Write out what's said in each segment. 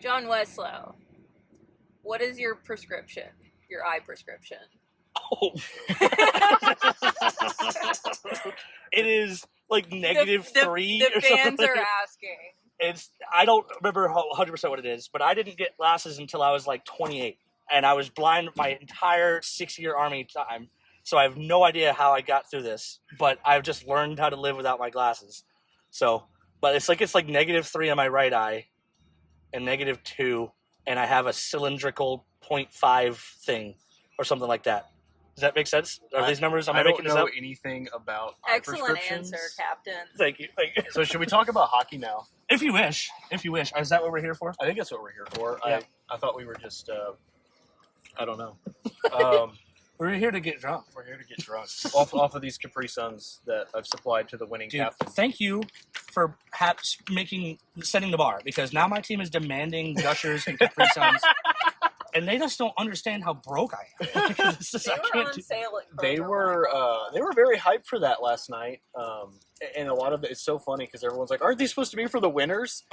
John Weslo, what is your prescription? Your eye prescription? Oh. It is like -3 The or fans something. are asking. I don't remember 100% what it is, but I didn't get glasses until I was like 28. And I was blind my entire 6-year Army time. So I have no idea how I got through this, but I've just learned how to live without my glasses. So, but it's like -3 on my right eye and -2, and I have a cylindrical 0.5 thing or something like that. Does that make sense? Are these numbers? Am I making this up? I don't know anything about eye Excellent prescriptions. answer, Captain. Thank you. So should we talk about hockey now? If you wish. Is that what we're here for? I think that's what we're here for. Yeah. I thought we were just, I don't know. We're here to get drunk. We're here to get drunk off of these Capri Suns that I've supplied to the winning Dude, captain. thank you for setting the bar, because now my team is demanding Gushers and Capri Suns, and they just don't understand how broke I am. They were on sale at Kroger. They were very hyped for that last night, and a lot of it's so funny because everyone's like, "Aren't these supposed to be for the winners?"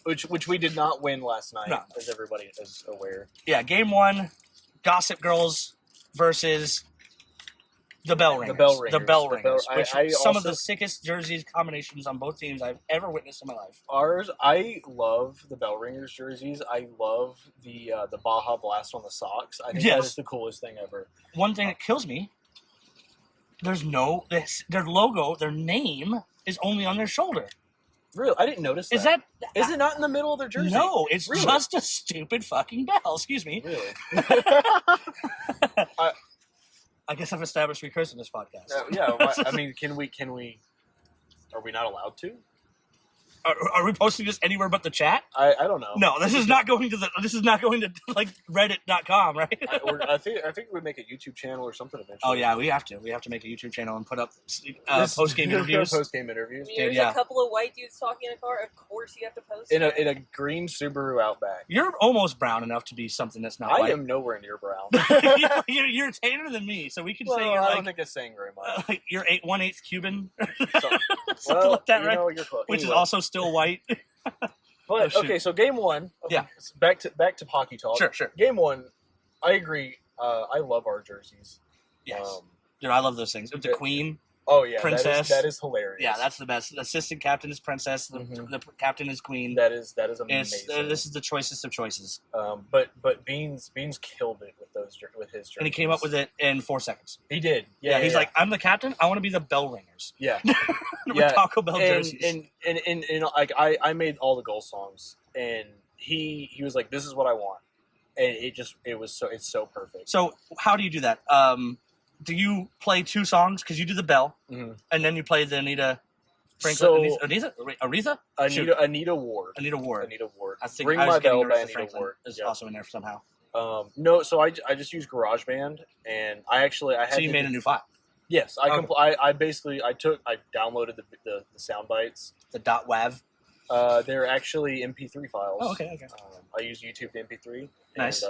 Which we did not win last night, No. as everybody is aware. Yeah, game 1, Gossip Girls versus the Bell Ringers. The Bell Ringers. Some of the sickest jerseys combinations on both teams I've ever witnessed in my life. I love the Bell Ringers jerseys. I love the Baja Blast on the socks. I think that is the coolest thing ever. One thing that kills me, their logo, their name is only on their shoulder. Really? I didn't notice that. Is it not in the middle of their jersey? No, it's really? just a stupid fucking bell. Excuse me. Really? I guess I've established we curse in this podcast. I mean, can we? Are we not allowed to? Are we posting this anywhere but the chat? I don't know. No, this is not going to like Reddit.com, right? I think we make a YouTube channel or something eventually. Oh yeah, we have to make a YouTube channel and put up post-game interviews. Post-game interviews. There's a couple of white dudes talking in a car. Of course, you have to post in a green Subaru Outback. You're almost brown enough to be something that's not white. I am nowhere near brown. you're tanner than me, so we can say you're I don't think that's saying very much. You're 1/8 Cuban, something like that, right? You're close. Which is also still white. But okay, so game 1. Okay, yeah. Back to hockey talk. Sure. Game 1, I agree. I love our jerseys. Yes. Dude, I love those things. The Queen. Oh yeah, Princess. That is hilarious. Yeah, that's the best. Assistant captain is Princess. The captain is Queen. That is amazing. This is the choicest of choices. But Beans killed it with his jerseys. And he came up with it in 4 seconds. He did. He's like, I'm the captain. I want to be the Bell Ringers. Yeah. With Taco Bell jerseys. And like I made all the goal songs, and he was like, this is what I want, and it's so perfect. So how do you do that? Do you play 2 songs? Because you do the Bell, and then you play the Anita Franklin. Anita Ward. Anita Ward. I think Ring I was My getting Bell by Anita Anita Ward is also in there somehow. No, so I just use GarageBand, and I had. So you made a new file. Yes, I downloaded the sound bites. The .wav. They're actually MP3 files. Oh, okay. I use YouTube to MP3. Nice.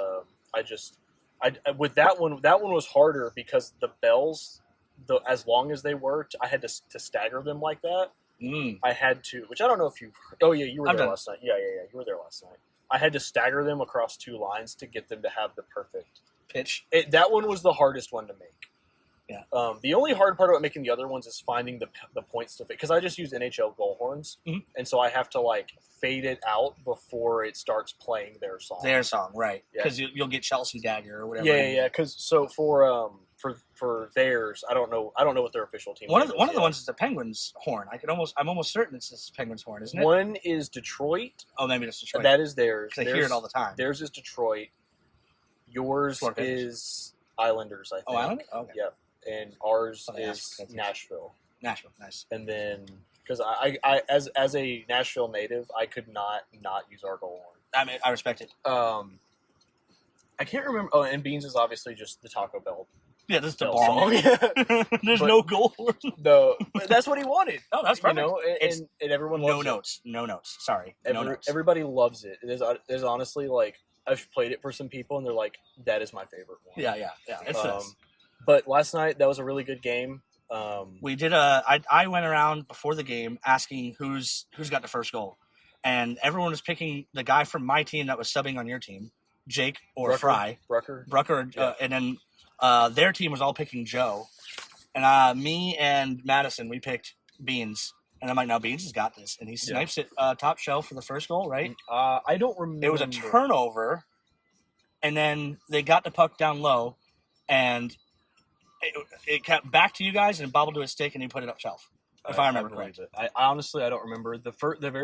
And with that one was harder because the bells, as long as they worked, I had to stagger them like that. I had to, which I don't know if you. Oh yeah, you were there last night. Yeah, you were there last night. I had to stagger them across 2 lines to get them to have the perfect pitch. That one was the hardest one to make. Yeah. The only hard part about making the other ones is finding the points to fit, because I just use NHL goal horns, and so I have to like fade it out before it starts playing their song. Their song, right? Because you'll get Chelsea Dagger or whatever. Yeah. Because so for theirs, I don't know what their official team. One of the ones is the Penguins horn. I'm almost certain it's this Penguins horn, isn't it? One is Detroit. Oh, maybe it's Detroit. That is theirs. I hear it all the time. Theirs is Detroit. Yours is Islanders, I think. Oh, Islanders? Okay. Yep. And ours is Nashville. Nashville, nice. And then, because I as a Nashville native, I could not use our goal horn. I mean, I respect it. I can't remember. Oh, and Beans is obviously just the Taco Bell. Yeah, this is the ball song. There's no goal horn. No, but that's what he wanted. Oh, that's perfect. And everyone loves it. No notes. Sorry. No notes. Everybody loves it. There's honestly, like, I've played it for some people, and they're like, that is my favorite one. Yeah. It's this. But last night, that was a really good game. We did I went around before the game asking who's got the first goal. and everyone was picking the guy from my team that was subbing on your team, Jake or Brucker, Fry. Brucker, Yeah. and then their team was all picking Joe. And me and Madison, we picked Beans. And I'm like, no, Beans has got this. And he snipes it top shelf for the first goal, right? I don't remember. It was a turnover, and then they got the puck down low, and it kept back to you guys and bobbled to a stick, and he put it up shelf. If I remember correctly. I honestly, I don't remember.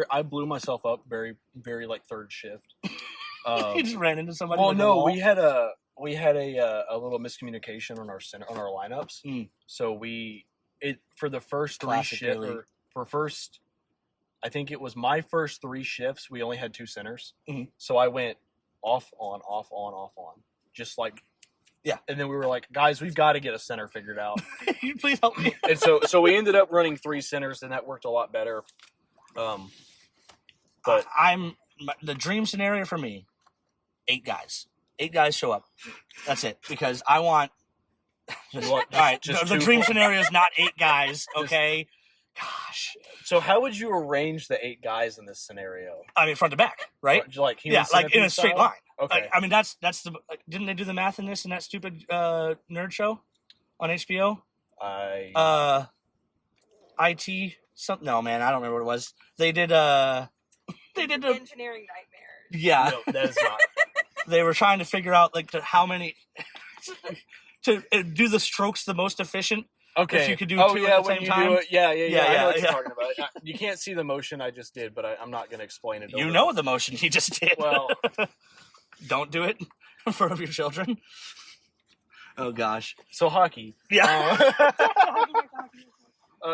I blew myself up very, very like third shift. You just ran into somebody. Well, with no, a wall. we had a little miscommunication on our lineups. So for the first three shifts, I think it was my first 3 shifts. We only had 2 centers, so I went off on, just like. Yeah, and then we were like, guys, we've got to get a center figured out. Can you please help me? And so we ended up running 3 centers, and that worked a lot better. But the dream scenario for me, 8 guys. 8 guys show up. That's it. Because I want. All right, the dream scenario is not 8 guys. Okay. Gosh. So how would you arrange the 8 guys in this scenario? I mean, front to back, right? Like in a straight line. Okay. I mean, that's the. Didn't they do the math in this in that stupid nerd show on HBO? IT something. No, man, I don't remember what it was. They did. They did the engineering nightmares. Yeah, no, that is not. They were trying to figure out how many to do the strokes the most efficient. Okay. If you could do 2 at the same time. Yeah. I know what you're talking about. You can't see the motion I just did, but I'm not going to explain it. You know the motion he just did. Well, don't do it in front of your children. Oh gosh. So hockey. Yeah.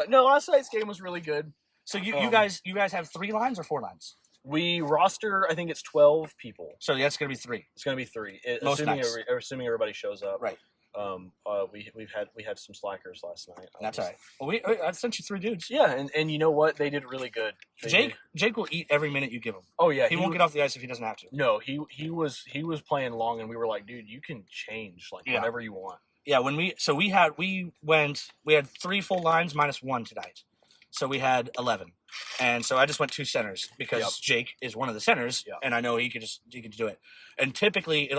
No, last night's game was really good. So you guys have 3 lines or 4 lines? We roster, I think it's 12 people. So that's going to be 3. It's going to be 3, assuming everybody shows up. Right. We had some slackers last night. That's all right. Well, I sent you 3 dudes. Yeah, and you know what? They did really good. Jake will eat every minute you give him. Oh yeah, he won't get off the ice if he doesn't have to. No, he was playing long, and we were like, dude, you can change whatever you want. Yeah, we had 3 full lines minus 1 tonight, so we had 11, and so I just went 2 centers because Jake is one of the centers, and I know he could do it. And typically,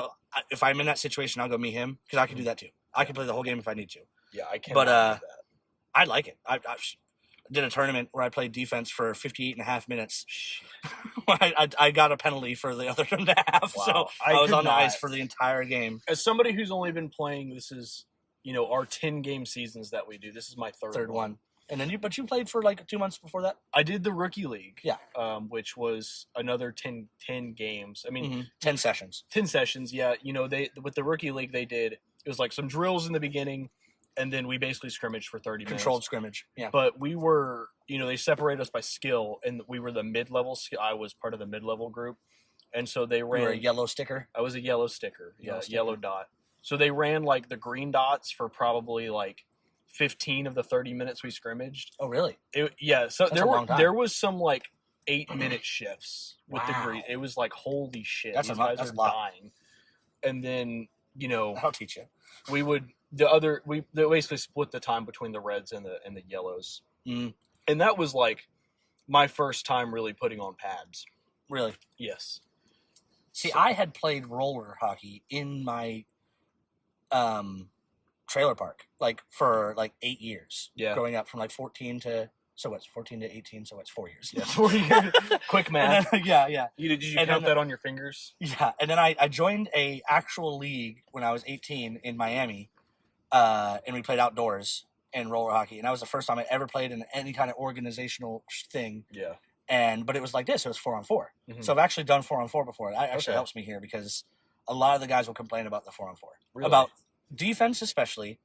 if I'm in that situation, I'll go meet him because I can do that too. I can play the whole game if I need to. Yeah, I can. But I like it. I did a tournament where I played defense for 58.5 minutes. I got a penalty for the other half, so I was on the ice for the entire game. As somebody who's only been playing, this is our 10-game seasons that we do. This is my third one. And then you played for like 2 months before that? I did the rookie league. Yeah. Which was another 10 games. I mean, 10 sessions. 10 sessions. Yeah. With the rookie league, it was like some drills in the beginning, and then we basically scrimmaged for 30 minutes. Controlled scrimmage. Yeah. But we were, they separated us by skill, and we were the mid-level skill. I was part of the mid-level group. And so they ran. You were a yellow sticker? I was a yellow sticker. Yellow dot. So they ran like the green dots for probably like 15 of the 30 minutes we scrimmaged. Oh, really? So there was some like 8-minute shifts with the green. It was like, holy shit, these guys are dying. And then I'll teach you. We basically split the time between the reds and the yellows, and that was like my first time really putting on pads. Really? Yes. See, I had played roller hockey in my trailer park, like for like 8 years. Yeah. Growing up from like 14 to 18, so it's 4 years. Yeah, 4 years. Quick math. Yeah. Did you count that on your fingers? Yeah, and then I joined a actual league when I was 18 in Miami, and we played outdoors in roller hockey, and that was the first time I ever played in any kind of organizational thing. Yeah. But it was like this. It was 4-on-4. Mm-hmm. So I've actually done 4-on-4 before. That actually helps me here because a lot of the guys will complain about the 4-on-4. Really? About defense especially.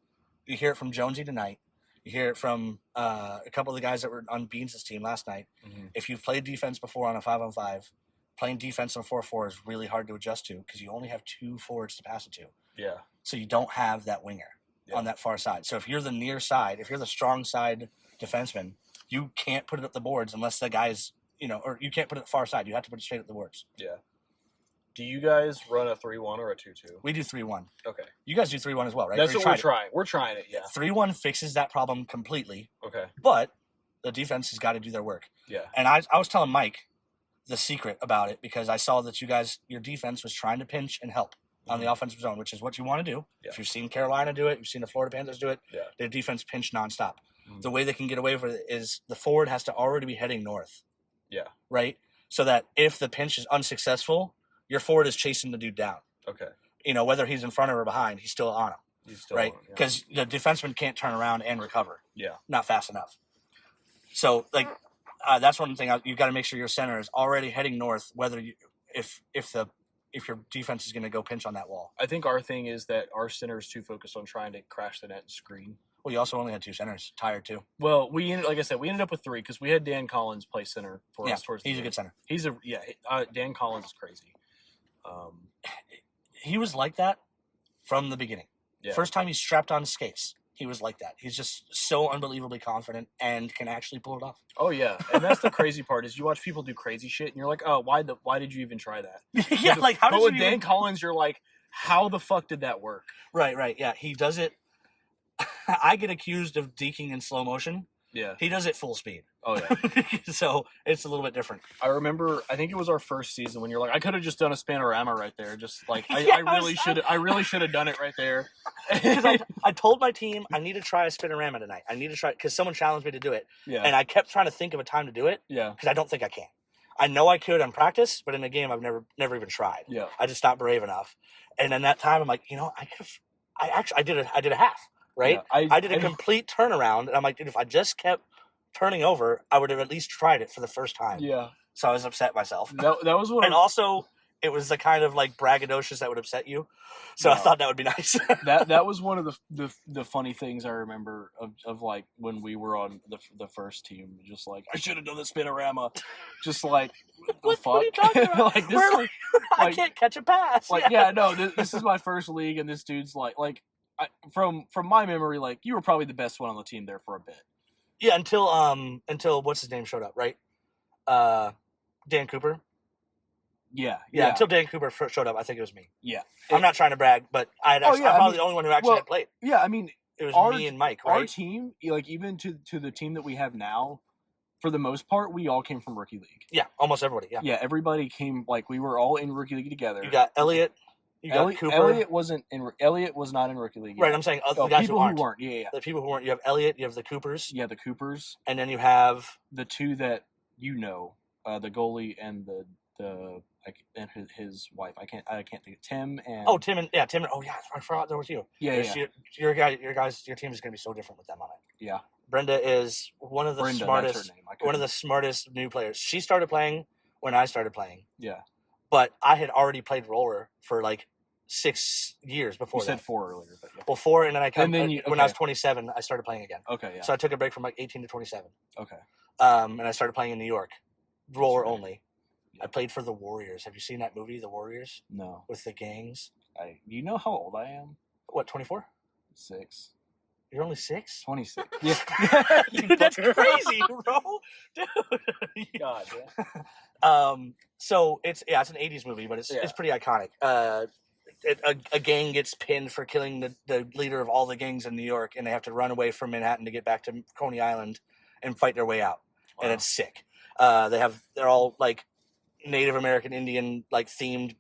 You hear it from Jonesy tonight. You hear it from a couple of the guys that were on Beans' team last night. Mm-hmm. If you've played defense before on a 5-on-5, playing defense on 4-4 is really hard to adjust to because you only have 2 forwards to pass it to. Yeah. So you don't have that winger on that far side. So if you're the near side, if you're the strong side defenseman, you can't put it up the boards unless the guy's, or you can't put it far side. You have to put it straight up the boards. Yeah. Do you guys run a 3-1 or a 2-2? We do 3-1. Okay. You guys do 3-1 as well, right? That's what we're trying. We're trying it, yeah. 3-1 fixes that problem completely. Okay. But the defense has got to do their work. Yeah. And I was telling Mike the secret about it because I saw that your defense was trying to pinch and help on the offensive zone, which is what you want to do. Yeah. If you've seen Carolina do it, you've seen the Florida Panthers do it, Yeah. their defense pinch nonstop. The way they can get away with it is the forward has to already be heading north. Yeah. Right? So that if the pinch is unsuccessful, your forward is chasing the dude down. Okay. Whether he's in front or behind, he's still on him. He's still right? on him, yeah. Because the defenseman can't turn around and recover. Yeah. Not fast enough. So, that's one thing you got to make sure your center is already heading north, whether if your defense is going to go pinch on that wall. I think our thing is that our center is too focused on trying to crash the net and screen. Well, you also only had 2 centers, tired too. Well, like I said, we ended up with 3 because we had Dan Collins play center for us towards the he's end. a good center. Dan Collins is crazy. He was like that from the beginning. Yeah. First time he strapped on skates, he was like that. He's just so unbelievably confident and can actually pull it off. Oh yeah, and that's the crazy part is you watch people do crazy shit and you're like, oh, why did you even try that? Yeah, like how did you? But with Dan Collins, you're like, how the fuck did that work? Right, yeah, he does it. I get accused of deking in slow motion. Yeah, he does it full speed. Oh yeah, so it's a little bit different. I remember, I think it was our first season when you're like, I could have just done a Spanorama right there, just like I really should have done it right there. Because I told my team I need to try a Spinorama tonight. I need to try because someone challenged me to do it. Yeah, and I kept trying to think of a time to do it. Yeah, because I don't think I can. I know I could on practice, but in a game I've never even tried. Yeah, I just not brave enough. And in that time I'm like, I did a half. Right? Yeah, I did a complete turnaround, and I'm like, dude, if I just kept turning over, I would have at least tried it for the first time. Yeah. So I was upset myself. That was one. And also, it was the kind of like braggadocious that would upset you. So I thought that would be nice. that was one of the funny things I remember of like when we were on the first team. Just like I should have done the Spinorama. Just like what fuck? are you talking about? Like this, I can't catch a pass. Like no, this is my first league, and this dude's like. From my memory, like you were probably the best one on the team there for a bit. Yeah, until what's his name showed up, right? Dan Cooper. Yeah. Until Dan Cooper first showed up, I think it was me. Yeah, I'm not trying to brag, but I'm probably the only one who actually had played. Yeah, I mean, it was me and Mike. Right? Our team, like even to the team that we have now, for the most part, we all came from rookie league. Yeah, almost everybody. Yeah, everybody came like we were all in rookie league together. You got Elliot. You got Cooper. Elliot was not in rookie league. Right, I'm saying the guys people who weren't. Yeah. The people who weren't. You have Elliot. You have the Coopers. Yeah, the Coopers. And then you have the 2 that the goalie and and his wife. I can't think of Tim and Tim and I forgot there was you. Yeah. Your team is going to be so different with them on it. Yeah. Brenda is one of the smartest. One of the smartest new players. She started playing when I started playing. Yeah. But I had already played roller for like 6 years before. You said 4 earlier. But yeah. Well, 4, and then when I was 27, I started playing again. Okay, yeah. So I took a break from like 18 to 27. Okay. And I started playing in New York, roller only. Yeah. I played for the Warriors. Have you seen that movie, The Warriors? No. With the gangs. You know how old I am? What, 24? 6. You're only 6? 26. Yeah. Dude, that's crazy, bro. Dude. God, yeah. So it's an 80s movie, but it's pretty iconic. A gang gets pinned for killing the leader of all the gangs in New York, and they have to run away from Manhattan to get back to Coney Island and fight their way out. Wow. And it's sick. They're all like Native American Indian like themed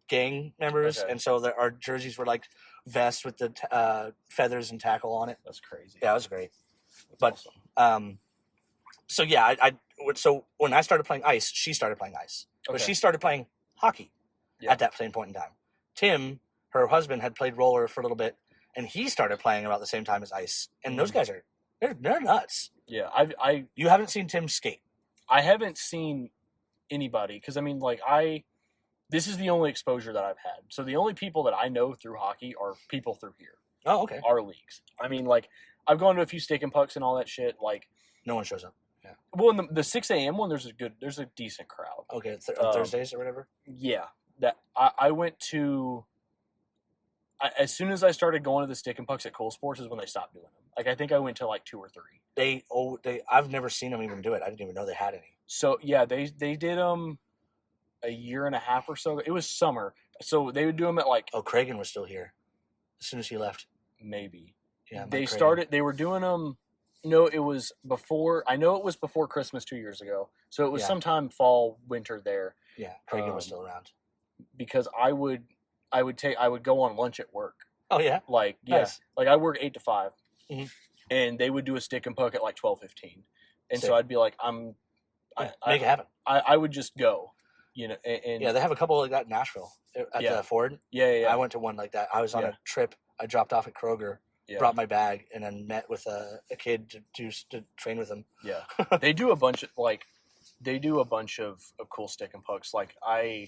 gang members, and so our jerseys were like vests with the feathers and tackle on it. That's crazy. Yeah, it was great. That's awesome. So when I started playing ice, she started playing ice. Okay. But she started playing hockey at that same point in time. Tim, her husband, had played roller for a little bit, and he started playing about the same time as ice. And those guys they're nuts. Yeah, you haven't seen Tim skate. I haven't seen anybody because I mean, like this is the only exposure that I've had. So the only people that I know through hockey are people through here. Oh, okay. Our leagues. I mean, like I've gone to a few stick and pucks and all that shit. Like no one shows up. Yeah. Well, in the 6 a.m. one, there's a decent crowd. Okay, on Thursdays or whatever. Yeah, that I went to. As soon as I started going to the stick and pucks at Cole Sports is when they stopped doing them. Like I think I went to like 2 or 3. I've never seen them even do it. I didn't even know they had any. So yeah, they did them a year and a half or so. It was summer, so they would do them at like. Oh, Cragen was still here as soon as he left. Maybe. Yeah. They started. They were doing them No, it was before. I know it was before Christmas 2 years ago. So it was sometime fall, winter there. Yeah, Craig was still around. Because I would go on lunch at work. Oh yeah, like nice. Like I work 8 to 5, and they would do a stick and puck at like 12:15, and so I'd be like, make it happen. I would just go, and yeah, they have a couple like that in Nashville at the Ford. Yeah. I went to one like that. I was on a trip. I dropped off at Kroger. Yeah. Brought my bag and then met with a kid to train with him. Yeah, they do a bunch of cool stick and pucks. Like I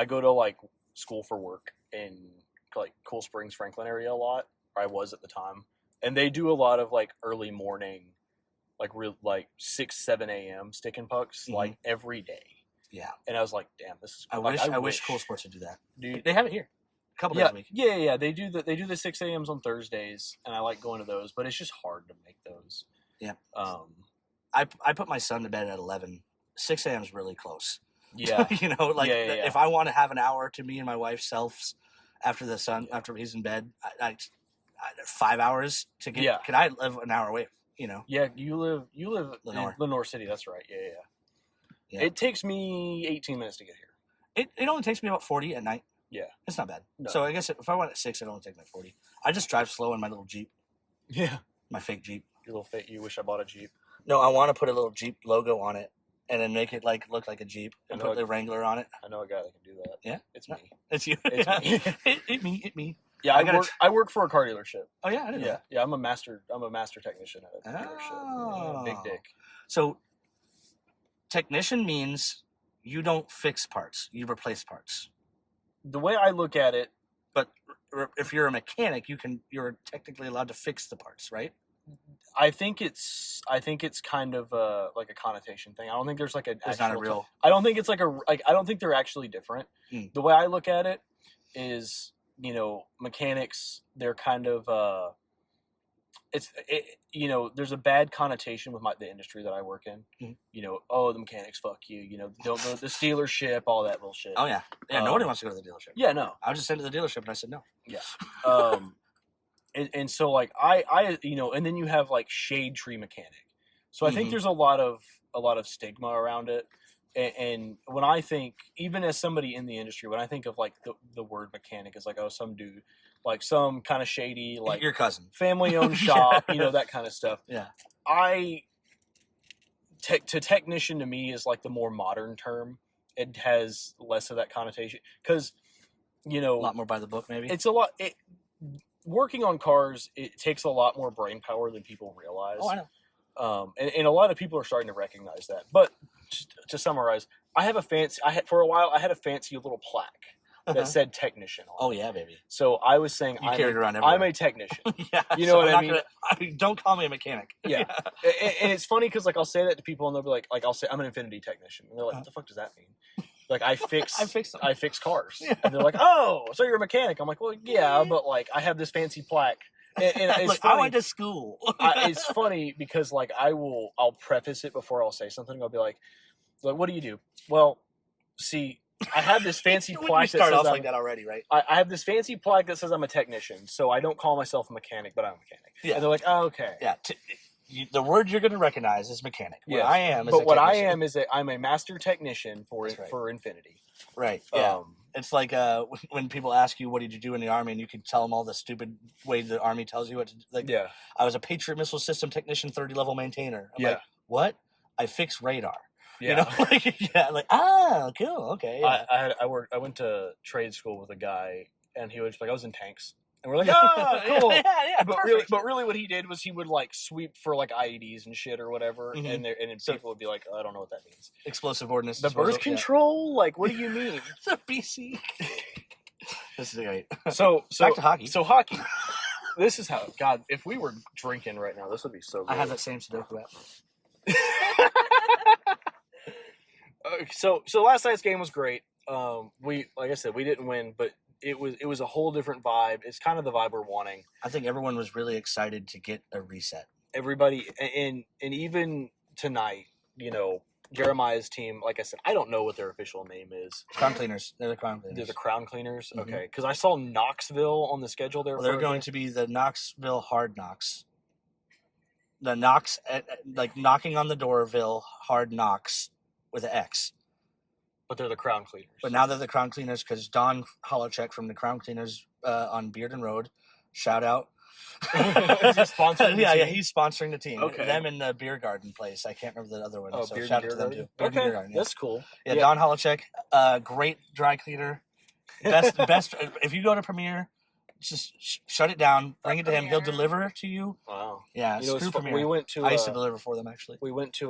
go to like school for work in like Cool Springs, Franklin area a lot. Or I was at the time, and they do a lot of like early morning, like 6-7 a.m. stick and pucks like every day. Yeah, and I was like, damn, this is. I wish Cool Sports would do that. Dude, they have it here. Couple days a week. Yeah. They do the 6 a.m.s on Thursdays, and I like going to those, but it's just hard to make those. Yeah. I put my son to bed at 11. 6 a.m. is really close. Yeah. If I want to have an hour to me and my wife selves after after he's in bed, I 5 hours to get. Yeah. Can I live an hour away? Yeah, you live in Lenore City. That's right. Yeah. It takes me 18 minutes to get here. It only takes me about 40 at night. Yeah. It's not bad. No. So I guess if I went at 6, it'd only take me 40. I just drive slow in my little Jeep. Yeah. My fake Jeep. Your little fake. You wish I bought a Jeep. No, I want to put a little Jeep logo on it and then make it look like a Jeep and put the Wrangler on it. I know a guy that can do that. Yeah? It's me. It's you. It's me. It me. Yeah, I work for a car dealership. Oh yeah, I didn't know that. Yeah, I'm a master technician at a dealership. Big dick. So technician means you don't fix parts, you replace parts. The way I look at it, but if you're a mechanic, you're technically allowed to fix the parts, right? I think it's kind of like a connotation thing. I don't think there's like it's not a real. I don't think it's I don't think they're actually different. The way I look at it is, mechanics, they're kind of there's a bad connotation with the industry that I work in. The mechanics, fuck you. Don't go to the dealership, all that bullshit. Oh yeah, nobody wants to go to the dealership. Yeah, no. I was just sent to the dealership and I said no. Yeah. And so like I and then you have like shade tree mechanic. So I think there's a lot of stigma around it. And when I think, even as somebody in the industry, when I think of like the word mechanic, is like, oh, some dude, like some kind of shady, like your cousin, family-owned shop, that kind of stuff. Yeah. Technician to me is like the more modern term. It has less of that connotation because, a lot more by the book, maybe. It's a lot. Working on cars, it takes a lot more brain power than people realize. Oh, I know. And a lot of people are starting to recognize that. But to summarize, for a while I had a fancy little plaque that said technician on it. Oh yeah, baby. So I was saying I'm a technician. Yeah. You know what I mean? Don't call me a mechanic. Yeah. And it's funny because like I'll say that to people and they'll be like I'll say I'm an Infinity technician. And they're like, what the fuck does that mean? Like I fix cars. Yeah. And they're like, oh, so you're a mechanic. I'm like, well, yeah, but like I have this fancy plaque. And it's funny. I went to school. It's funny because like I'll preface it before I'll say something. I'll be like, what do you do? Well, see, I have this fancy plaque. Start off like that already, right? I have this fancy plaque that says I'm a technician, so I don't call myself a mechanic, but I'm a mechanic. Yeah. And they're like, oh, okay. Yeah. The word you're going to recognize is mechanic. What I am is what I am is I'm a master technician for Infinity. Right. Yeah. It's like when people ask you, what did you do in the Army? And you can tell them all the stupid way the Army tells you what to do. Like, yeah. I was a Patriot Missile System Technician, 30-level maintainer. I'm like, what? I fix radar. Yeah. Cool. Okay. Yeah. I went to trade school with a guy, and he was like, I was in tanks. And we're like, oh, cool. Yeah, but really what he did was he would like sweep for like IEDs and shit or whatever. And then people would be like, oh, I don't know what that means. Explosive ordnance. The birth control? Like, what do you mean? The BC. This is great. So back to hockey. So hockey. This is how, God, if we were drinking right now, this would be so good. I have that same Sudoku app. So last night's game was great. Like I said, we didn't win, but it was a whole different vibe. It's kind of the vibe we're wanting. I think everyone was really excited to get a reset. Everybody, and even tonight, Jeremiah's team, like I said, I don't know what their official name is. Crown Cleaners. They're the Crown Cleaners. They're the Crown Cleaners? Okay. Because I saw Knoxville on the schedule there. Well, they're going to be the Knoxville Hard Knocks. the knocks, like knocking on the doorville, hard knocks with an X. But they're the crown cleaners. But now they're the crown cleaners because Don Holochek from the Crown Cleaners on Bearden Road, shout out. Is he sponsoring the yeah, team? he's sponsoring the team. Okay. Them in the beer garden place. I can't remember the other one. Oh, so Bearden shout out Beer to them Garden? too. Bearden Okay, Beer Garden, yeah. that's cool. Yeah, Don Holochek, great dry cleaner. Best. If you go to Premier, just shut it down. Bring it to him. He'll deliver to you. Wow. Yeah, You know, screw Premier. we went to. I used to deliver for them actually. We went to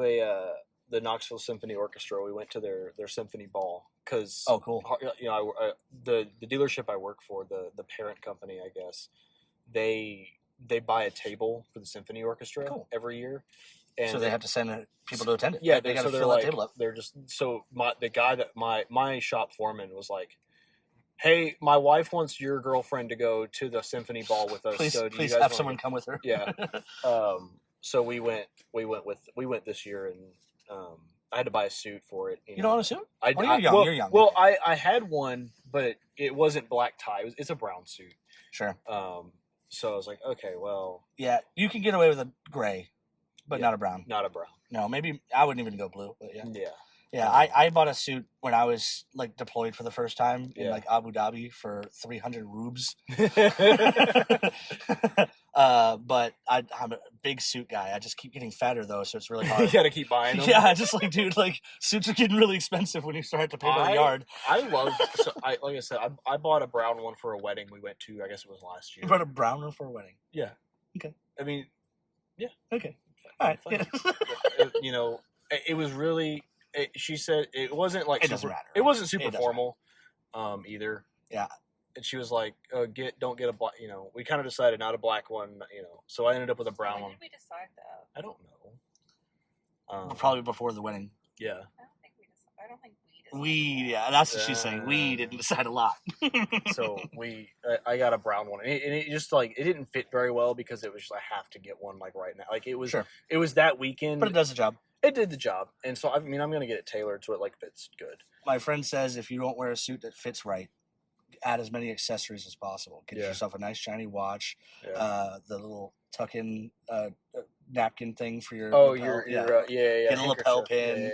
the Knoxville Symphony Orchestra. We went to their symphony ball because Oh, cool. You know, the dealership I work for, the parent company, I guess, they buy a table for the symphony orchestra every year, and so they have to send people to attend it. Yeah, they got to so fill like, that table up. They're just the guy that my shop foreman was like, "Hey, my wife wants your girlfriend to go to the symphony ball with us. Please, so do please you guys have wanna someone go?" come with her. Yeah. So we went this year, and I had to buy a suit for it. You don't want a suit? You're young. Well, You're young. Well, I had one, but it wasn't black tie. It's a brown suit. Sure. So I was like, okay, well, Yeah, you can get away with a gray, but Yeah. not a brown. not a brown. No, maybe I wouldn't even go blue. But yeah. Yeah. Yeah, I bought a suit when I was like deployed for the first time in Yeah. like Abu Dhabi for 300 rubes. But I'm a big suit guy. I just keep getting fatter though, so it's really You hard. got to keep buying them. Yeah, just like dude, like suits are getting really expensive when you start to pay by the yard. I love. So like I said, I bought a brown one for a wedding we went to. I guess it was last year. You bought a brown one for a wedding. Yeah. Okay. I mean, Okay. All right. fine. Yeah. You know, it was really. She said it wasn't like It doesn't matter. It wasn't super It doesn't formal, either. Yeah. And she was like, don't get a black. You know, we kind of decided not a black one. You know, so I ended up with a brown When one. did we decide that? I don't know. Probably before the wedding. Yeah. I don't think we decided. I don't think we decided. We, yeah, that's what she's saying. We didn't decide a lot. So I got a brown one, and it just like it didn't fit very well because it was just, I have to get one like right now. Like it was, Sure. It was that weekend, But it does the job. It did the job, and so I mean I'm gonna get it tailored so it like fits good. My friend says if you don't wear a suit that fits right, add as many accessories as possible. Get yourself a nice shiny watch, the little tuck-in napkin thing for your Oh, lapel. your Get a lapel pin,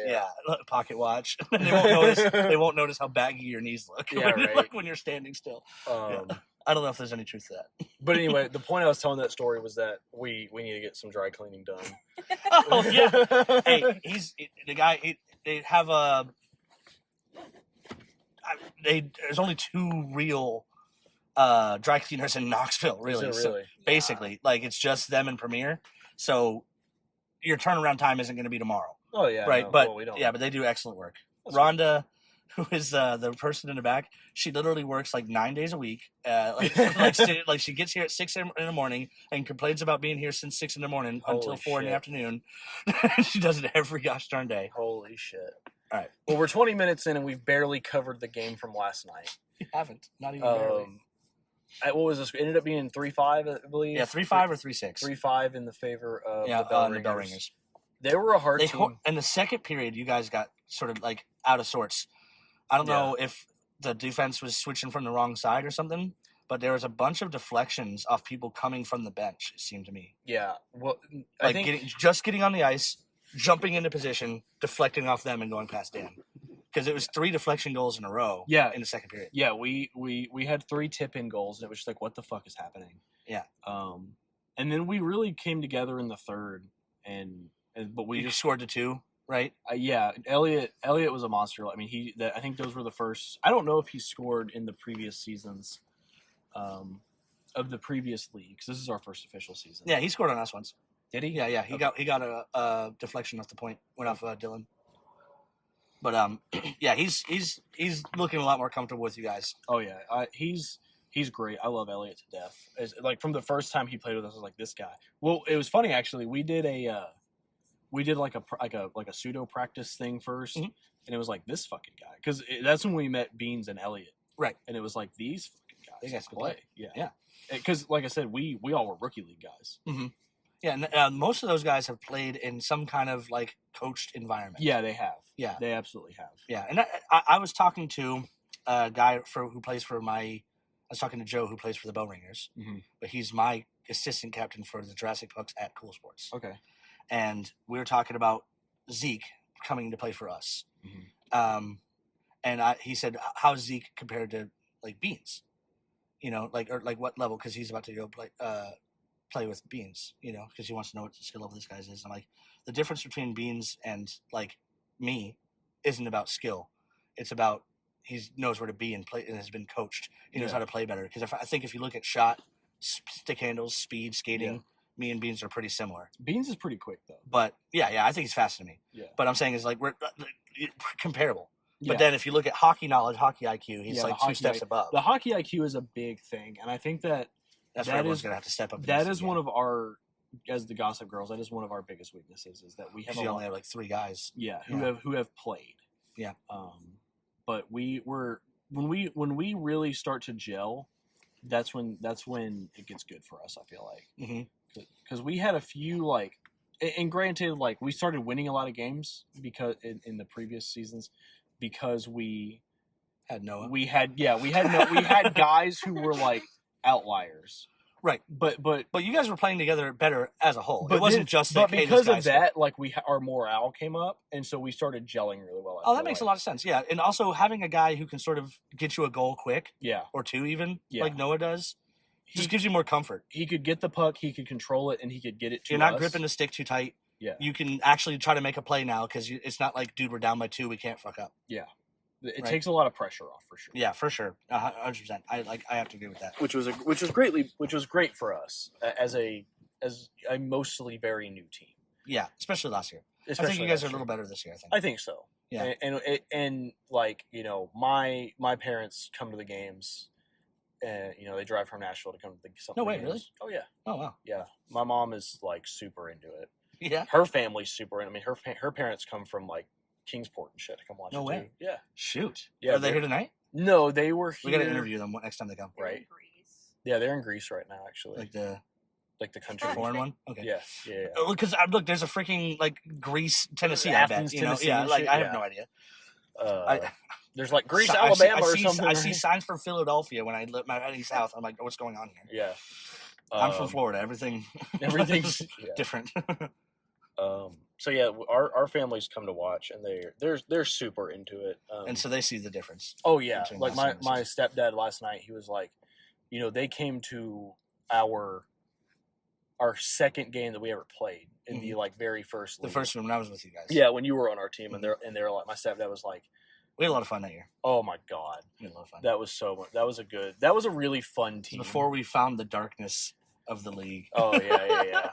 pocket watch. They won't notice. They won't notice how baggy your knees look when you're standing still. I don't know if there's any truth to that. But anyway, the point I was telling that story was that we need to get some dry cleaning done. Oh yeah. Hey, the guy. They have there's only 2 real dry cleaners in Knoxville, really. Is it So really? basically, like it's just them and Premier. So your turnaround time isn't going to be tomorrow, Oh yeah, right? no, But well, we don't. yeah, but they do excellent work. That's Rhonda, who is the person in the back, she literally works like 9 days a week. Like she gets here at 6 in the morning and complains about being here since 6 in the morning until Holy 4 in the shit. afternoon. She does it every gosh darn day. Holy shit! All right. Well, we're 20 minutes in and we've barely covered the game from last night. You haven't, not even barely. What was this? It ended up being 3-5, I believe. Yeah, 3-5 or 3-6. 3-5 in the favor of Yeah, the Bell the Bell Ringers. Ringers. They were a hard team. In the second period, you guys got sort of like out of sorts. I don't know if the defense was switching from the wrong side or something, but there was a bunch of deflections off people coming from the bench, it seemed to me. Yeah. Well, Like getting on the ice, jumping into position, deflecting off them and going past Dan. Because it was 3 deflection goals in a row in the second period. Yeah, we had 3 tip-in goals, and it was just like, what the fuck is happening? Yeah. And then we really came together in the third, but we You just scored the 2, right? Elliot was a monster. I mean, I think those were the first. I don't know if he scored in the previous seasons of the previous league, because this is our first official season. Yeah, he scored on us once. Did he? Yeah. He got a deflection off the point, went off Dylan. But yeah, he's looking a lot more comfortable with you guys. Oh yeah, he's great. I love Elliot to death. Like from the first time he played with us, I was like, this guy. Well, it was funny actually. We did like a pseudo practice thing 1st, and it was like this fucking guy, because that's when we met Beans and Elliot, right? And it was like these fucking guys. These guys can play. Yeah. Because like I said, we all were rookie league guys. Mm-hmm. Yeah, and most of those guys have played in some kind of like coached environment. Yeah, they have. Yeah, they absolutely have. Yeah, and I was talking to a guy who plays for I was talking to Joe, who plays for the Bell Ringers, but he's my assistant captain for the Jurassic Pucks at Cool Sports. Okay. And we were talking about Zeke coming to play for us. Mm-hmm. And he said, how's Zeke compared to like Beans? You know, like, or like what level? Because he's about to go play with Beans, you know, because he wants to know what the skill level this guy's is. I'm like, the difference between Beans and like me isn't about skill. It's about he knows where to be and play and has been coached. He knows how to play better. Because I think if you look at shot, stick handles, speed, skating, me and Beans are pretty similar. Beans is pretty quick though. But yeah, I think he's faster than me. Yeah. But I'm saying is like we're comparable. Yeah. But then if you look at hockey knowledge, hockey IQ, he's like 2 steps above. The hockey IQ is a big thing, and I think that's where everyone's gonna have to step up. That is one of our, as the Gossip Girls, that is one of our biggest weaknesses is that we have only have like 3 guys. Yeah, who have played. Yeah. But when we really start to gel, that's when it gets good for us. I feel like because we had a few like, and granted, like we started winning a lot of games because in the previous seasons. Because we had Noah. We had guys who were like outliers. Right. But you guys were playing together better as a whole. It wasn't just but because of that, like our morale came up and so we started gelling really well. That makes a lot of sense. Yeah. And also having a guy who can sort of get you a goal quick. Yeah. Or 2 even, like Noah does. Just gives you more comfort. He could get the puck, he could control it, and he could get it to You're not gripping the stick too tight. Yeah. You can actually try to make a play now because it's not like, dude, we're down by 2, we can't fuck up. Yeah. It takes a lot of pressure off for sure. Yeah, for sure. 100%. I have to agree with that. Which was great for us as a mostly very new team. Yeah, especially last year. I think you guys are a little better this year, I think so. Yeah. And like, you know, my parents come to the games. And you know they drive from Nashville to come to the. No way, really? Oh yeah. Oh wow. Yeah, my mom is like super into it. Yeah. Her family's super into. I mean, her parents come from like Kingsport and shit to come watch. No it way. Too. Yeah. Shoot. Yeah. Are they here tonight? No, they were here. We got to interview them next time they come. Right. Yeah, they're in Greece right now, actually. Like the country. Foreign one. Okay. Yeah. Because look, there's a freaking like Greece, Tennessee. Athens, I bet. Tennessee, yeah. Like I have no idea. There's like Greece, Alabama, or something. I see signs for Philadelphia when I live heading south. I'm like, what's going on here? Yeah. I'm from Florida. Everything's different. So yeah, our families come to watch, and they're super into it. And so they see the difference. Oh yeah, like my stepdad last night, he was like, you know, they came to our second game that we ever played in the like very first league. The first one when I was with you guys. Yeah, when you were on our team, and they're like, my stepdad was like. We had a lot of fun that year. Oh my god, we had a lot of fun. That was so much. That was a really fun team. Before we found the darkness of the league. Oh yeah.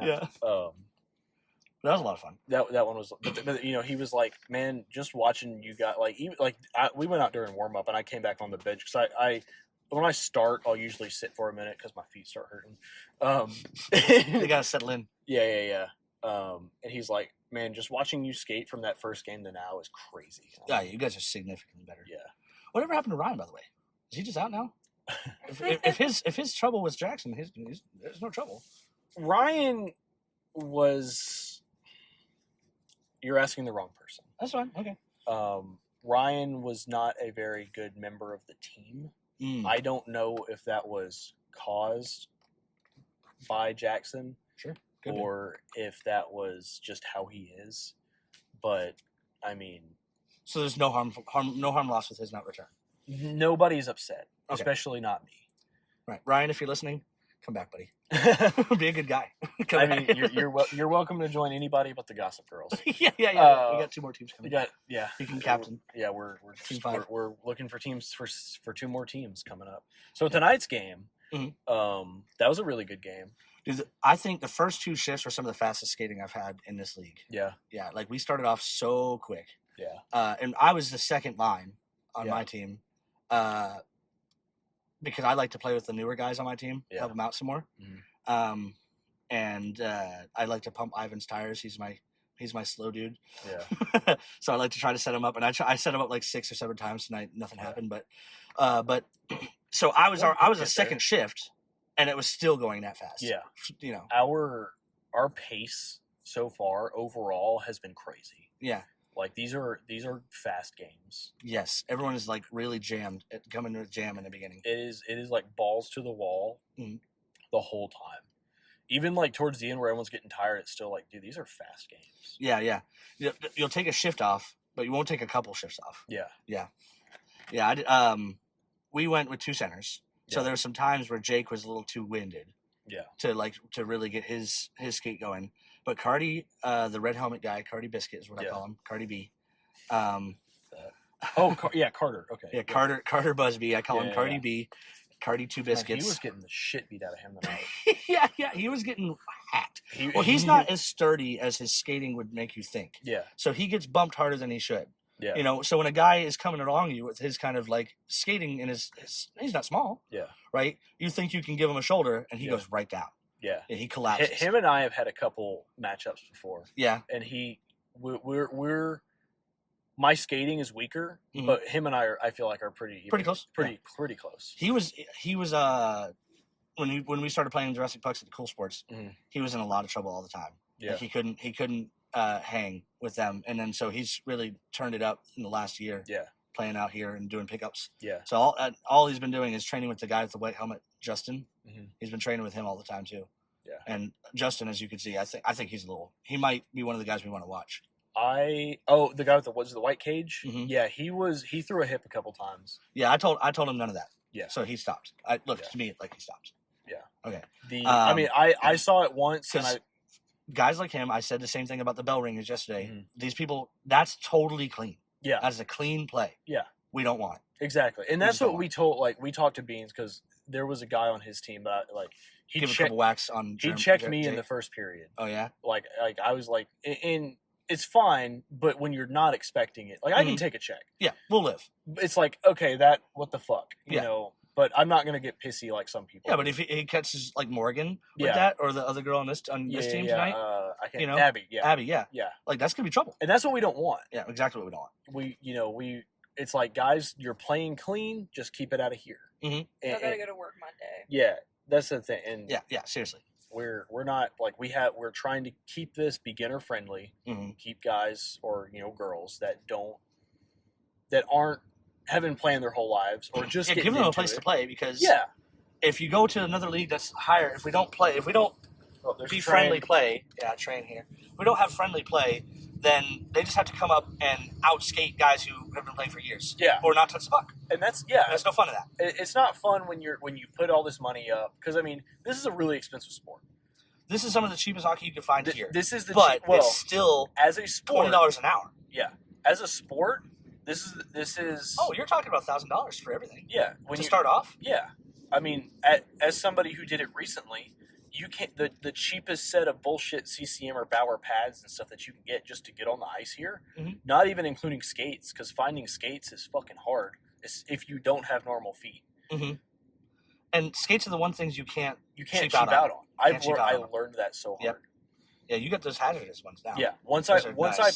Yeah. That was a lot of fun. That one was, but you know, he was like, man, just watching you got like, even like we went out during warm up, and I came back on the bench because I when I start, I'll usually sit for a minute because my feet start hurting. They gotta settle in. Yeah. And he's like, man, just watching you skate from that first game to now is crazy. Yeah, you guys are significantly better. Yeah. Whatever happened to Ryan, by the way? Is he just out now? if his trouble was Jackson, there's no trouble. Ryan was. You're asking the wrong person. That's fine. Okay. Ryan was not a very good member of the team. I don't know if that was caused by Jackson. Sure. Or if that was just how he is, but I mean, so there's no harm lost with his not return. Nobody's upset, especially not me. Right, Ryan, if you're listening, come back, buddy. Be a good guy. I mean, you're welcome to join anybody but the Gossip Girls. Yeah. We got 2 more teams coming. Speaking captain. We're looking for teams for 2 more teams coming up. So tonight's game, that was a really good game. Dude, I think the first 2 shifts were some of the fastest skating I've had in this league. Yeah. Yeah, like we started off so quick. Yeah. And I was the second line on my team because I like to play with the newer guys on my team, help them out some more. Mm-hmm. And I like to pump Ivan's tires. He's my slow dude. Yeah. So I like to try to set him up, and I set him up like 6 or 7 times tonight. Nothing happened, but so I was a second shift. And it was still going that fast. Yeah. You know. Our pace so far overall has been crazy. Yeah. Like these are fast games. Yes. Everyone is like really jammed, coming to jam in the beginning. It is like balls to the wall. Mm-hmm. the whole time. Even like towards the end where everyone's getting tired, it's still like, dude, these are fast games. Yeah. You'll take a shift off, but you won't take a couple shifts off. Yeah. We went with 2 centers, so there were some times where Jake was a little too winded. Yeah. To really get his skate going. But Cardi, the red helmet guy, Cardi Biscuit is what I call him, Cardi B. Carter. Okay. Yeah, Carter Busby. I call him Cardi B. Cardi Two Biscuits. He was getting the shit beat out of him tonight. yeah, he was getting hacked. He's not as sturdy as his skating would make you think. Yeah. So he gets bumped harder than he should. Yeah. You know, so when a guy is coming along you with his kind of like skating and his he's not small. Yeah. Right? You think you can give him a shoulder and he goes right down. Yeah. And he collapses. Him and I have had a couple matchups before. Yeah. And we're my skating is weaker, but him and I feel like are pretty close. Pretty close. He was when we started playing Jurassic Pucks at the Cool Sports, he was in a lot of trouble all the time. Yeah. Like he couldn't hang with them, and then so he's really turned it up in the last year. Yeah. Playing out here and doing pickups. Yeah. So all he's been doing is training with the guy with the white helmet, Justin. Mm-hmm. He's been training with him all the time too. Yeah. And Justin, as you can see, I think he might be one of the guys we want to watch. The guy with the white cage? Mm-hmm. Yeah, he threw a hip a couple times. Yeah, I told him none of that. Yeah. So he stopped. To me like he stopped. Yeah. Okay. I saw it once and guys like him, I said the same thing about the bell ringers yesterday. Mm-hmm. These people, that's totally clean. Yeah. That's a clean play. Yeah. We don't want it. Exactly. And that's what we talked to Beans because there was a guy on his team that he give a couple whacks on. He checked me in the first period. Oh yeah. Like I was like, and it's fine, but when you're not expecting it, I can take a check. Yeah, we'll live. It's like, okay, what the fuck, you know? But I'm not gonna get pissy like some people. Yeah, but if he catches like Morgan with that, or the other girl on this team tonight, I can't. Abby, yeah, yeah, like that's gonna be trouble. And that's what we don't want. Yeah, exactly what we don't want. It's like, guys, you're playing clean, just keep it out of here. I gotta go to work Monday. Yeah, that's the thing. And yeah, seriously. We're not like we're trying to keep this beginner friendly. Keep guys or girls that haven't been playing their whole lives or just give them a place to play because if you go to another league that's higher, if we don't be friendly play, train here. If we don't have friendly play, then they just have to come up and outskate guys who have been playing for years. Yeah, or not touch the puck. And that's no fun in that. It's not fun when you put all this money up because this is a really expensive sport. This is some of the cheapest hockey you can find here. This is it's still as a sport $20 an hour. Yeah, as a sport, this is. Oh, you're talking about $1,000 for everything. Yeah, when you start off. Yeah, as somebody who did it recently, you can't the cheapest set of bullshit CCM or Bauer pads and stuff that you can get just to get on the ice here. Not even including skates, because finding skates is fucking hard. If you don't have normal feet. And skates are the one things you can't cheap out on. I learned that so hard. Yep. Yeah, you get those hazardous ones now. Yeah, once I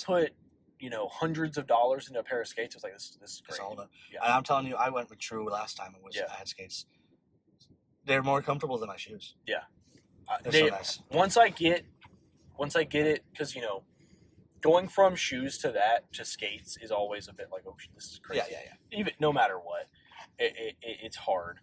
put hundreds of dollars into a pair of skates, I was like, this is great. And I'm telling you, I went with True last time. I had skates. They're more comfortable than my shoes. Yeah, they're so nice. Once I get it, because going from shoes to skates is always a bit like, oh, this is crazy. Yeah. Even no matter what, it's hard.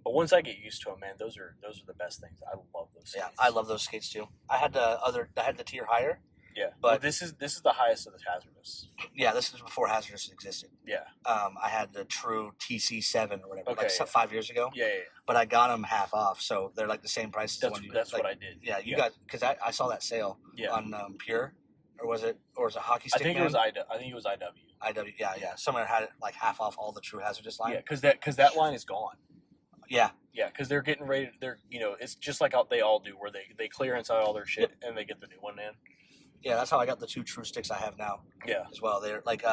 But once I get used to them, man, those are the best things. I love those skates. Yeah, I love those skates too. I had the tier higher. Yeah, but this is the highest of the hazardous. Yeah, this is before hazardous existed. Yeah. I had the True TC7 or whatever, 5 years ago. Yeah. But I got them half off, so they're like the same price as the one you. That's what I did. Yeah, you got because I saw that sale on Pure, or was it Hockey Stick? I think it was IW. IW, yeah. Someone had it like half off all the True hazardous line. Yeah, because that line is gone. Yeah, because they're getting ready. It's just like they all do, where they clear inside all their shit and they get the new one in. Yeah, that's how I got the 2 True sticks I have now. Yeah, as well. They're like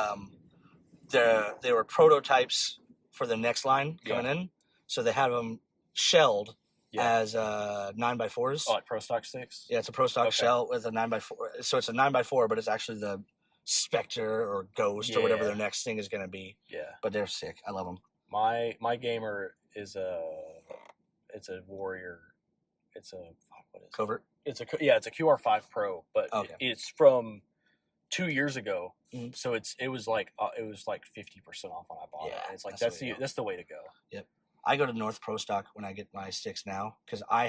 they were prototypes for the next line coming in, so they have them shelled as 9x4s. Oh, like pro stock sticks. Yeah, it's a pro stock shell with a 9x4. So it's a 9x4, but it's actually the Spectre or Ghost or whatever their next thing is going to be. Yeah, but they're sick. I love them. My gamer is it's a Warrior. It's a what is Covert. It's a QR5 Pro, but it's from 2 years ago. So it was like 50% off when I bought it. It's like that's the way to go. Yep. I go to North Pro Stock when I get my sticks now because I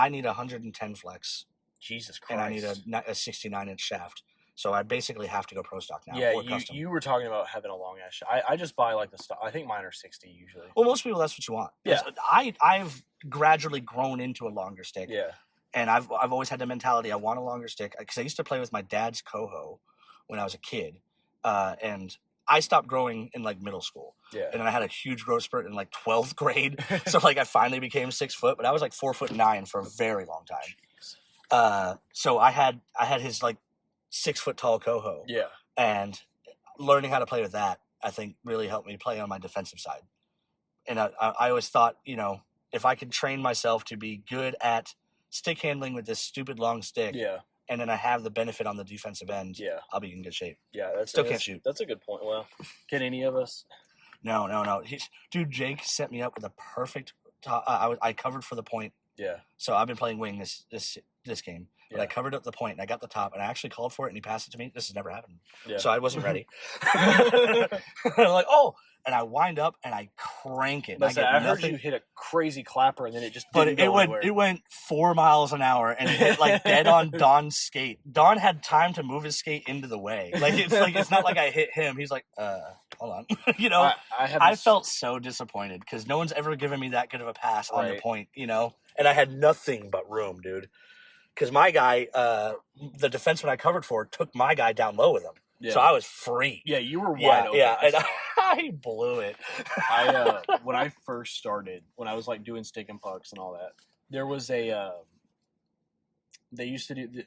need 110 flex. Jesus Christ. And I need a 69-inch shaft. So I basically have to go Pro Stock now. Yeah, or custom. you were talking about having a long ass shaft. I just buy like the stock. I think mine are 60 usually. Well, most people, that's what you want. Yeah. I've gradually grown into a longer stick. Yeah. And I've always had the mentality I want a longer stick because I used to play with my dad's Coho when I was a kid. And I stopped growing in like middle school. Yeah. And then I had a huge growth spurt in like 12th grade. So like I finally became 6 foot, but I was like 4'9" for a very long time. So I had his like 6 foot tall Coho. Yeah. And learning how to play with that, I think really helped me play on my defensive side. And I always thought, if I could train myself to be good at stick handling with this stupid long stick, and then I have the benefit on the defensive end, I'll be in good shape. Yeah, can't shoot. That's a good point. Well, can any of us? No. Dude, Jake set me up with a perfect. I covered for the point. Yeah. So I've been playing wing this game, but I covered up the point and I got the top and I actually called for it and he passed it to me. This has never happened. Yeah. So I wasn't ready. I'm like, oh. And I wind up and I crank it. I heard you hit a crazy clapper and then it just didn't go anywhere. It went 4 miles an hour and it hit like dead on Don's skate. Don had time to move his skate into the way. It's not like I hit him. He's like, hold on. I felt so disappointed because no one's ever given me that good of a pass on the point, and I had nothing but room, dude. Because my guy, the defenseman I covered for, took my guy down low with him. Yeah. So I was free. Yeah, you were wide open. Yeah, and I blew it. When I first started, when I was like doing stick and pucks and all that, there was they used to do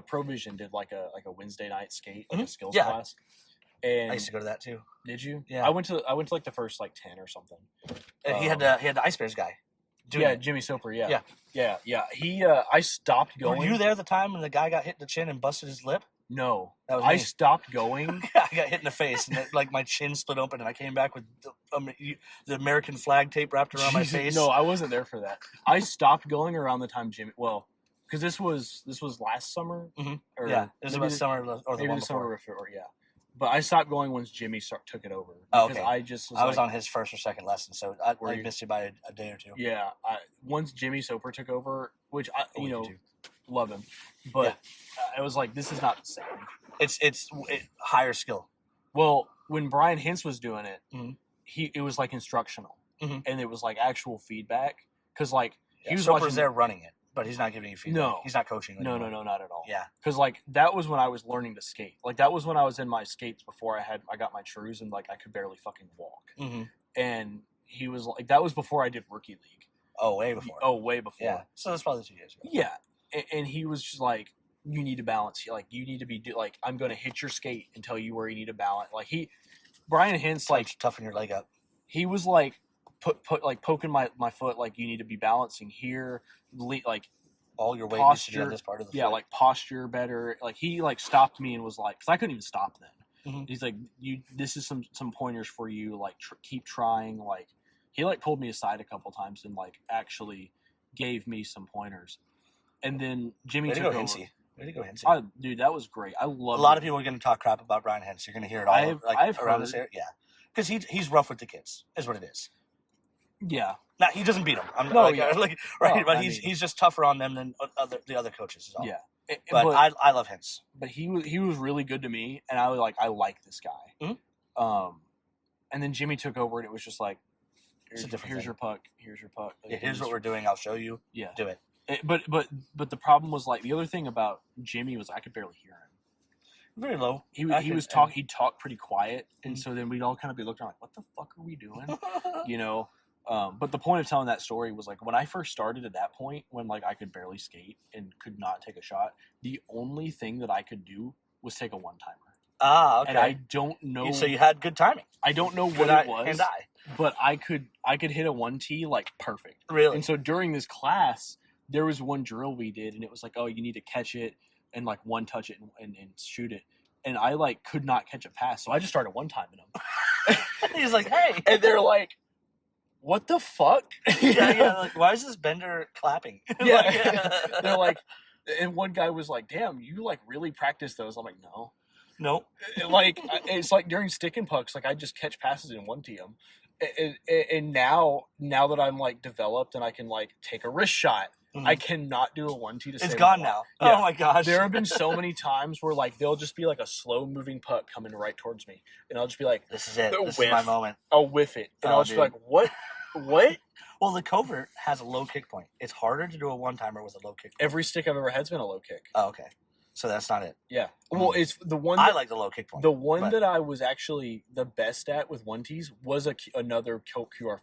Provision did like a Wednesday night skate, like a skills class. And I used to go to that too. Did you? Yeah. I went to like the first like 10 or something. And he had the Ice Bears guy. Jimmy Soper. Yeah. He I stopped going. Were you there at the time when the guy got hit in the chin and busted his lip? No, that was I stopped going. I got hit in the face, and my chin split open, and I came back with the American flag tape wrapped around my face. No, I wasn't there for that. I stopped going around the time Jimmy. Well, because this was last summer. Mm-hmm. It was about summer or the one before. But I stopped going once Jimmy took it over. Oh, okay. I was on his first or second lesson, so I missed you by a day or two. Yeah, once Jimmy Soper took over, which love him, but I was like, this is not the same. It's higher skill. Well, when Brian Hintz was doing it, mm-hmm. it was like instructional, mm-hmm. and it was like actual feedback because like he was Soper's there running it, but he's not giving you feedback. No, he's not coaching. No, not at all. Yeah, because like that was when I was learning to skate. Like that was when I was in my skates before I got my trues and like I could barely fucking walk. Mm-hmm. And he was like, that was before I did rookie league. Oh, way before. Way before. Yeah, so that's probably 2 years ago. Yeah. And he was just like, you need to balance. Like, you need to be like, I'm going to hit your skate and tell you where you need to balance. Like Brian Hintz, like toughen your leg up. He was like, put like poking my foot. Like, you need to be balancing here. Like all your weight posture, needs to be on this part of the foot. Yeah, like posture better. Like he like stopped me and was like, because I couldn't even stop then. Mm-hmm. He's like, this is some pointers for you. Like keep trying. Like he like pulled me aside a couple times and like actually gave me some pointers. And then Jimmy took over. Way to go, Hensey. Dude, that was great. I love. A lot of people are going to talk crap about Brian Hintz. You're going to hear it all around this area. Yeah, because he's rough with the kids, is what it is. Yeah. Now he doesn't beat them. But he's just tougher on them than the other coaches. Is all. Yeah. But I love Hintz. But he was really good to me, and I like this guy. Mm-hmm. And then Jimmy took over, and it was just like, here's your puck. Like, here's what we're doing. I'll show you. Yeah. Do it. But the problem was like the other thing about Jimmy was I could barely hear him. Very low. He talked pretty quiet, and so then we'd all kind of be looking around like, what the fuck are we doing? But the point of telling that story was like when I first started at that point, when like I could barely skate and could not take a shot, the only thing that I could do was take a one-timer. Ah, okay. And I don't know. So you had good timing. I don't know what it was. And but I could hit a 1T like perfect. Really? And so during this class, there was one drill we did, and it was like, oh, you need to catch it and like one touch it and shoot it. And I like could not catch a pass, so I just started one-timing them. He's like, hey, and they're like, what the fuck? Yeah. Like, why is this Bender clapping? Yeah. They're like, and one guy was like, damn, you like really practice those. I'm like, no. Nope. Like, it's like during stick and pucks, like I just catch passes and 1T them. And now that I'm like developed and I can like take a wrist shot, I cannot do a 1-2 to It's save gone my now. life. Yeah. Oh my gosh. There have been so many times where like there'll just be like a slow moving puck coming right towards me, and I'll just be like, this is it. This whiff. is my moment. I'll whiff it, and I'll just be like, what? Well, the covert has a low kick point. It's harder to do a one-timer with a low kick point. Every stick I've ever had's been a low kick. Oh, okay. So that's not it. Yeah. Well, it's the one. I like the low kick point. The one that I was actually the best at with 1-2s was another QR5.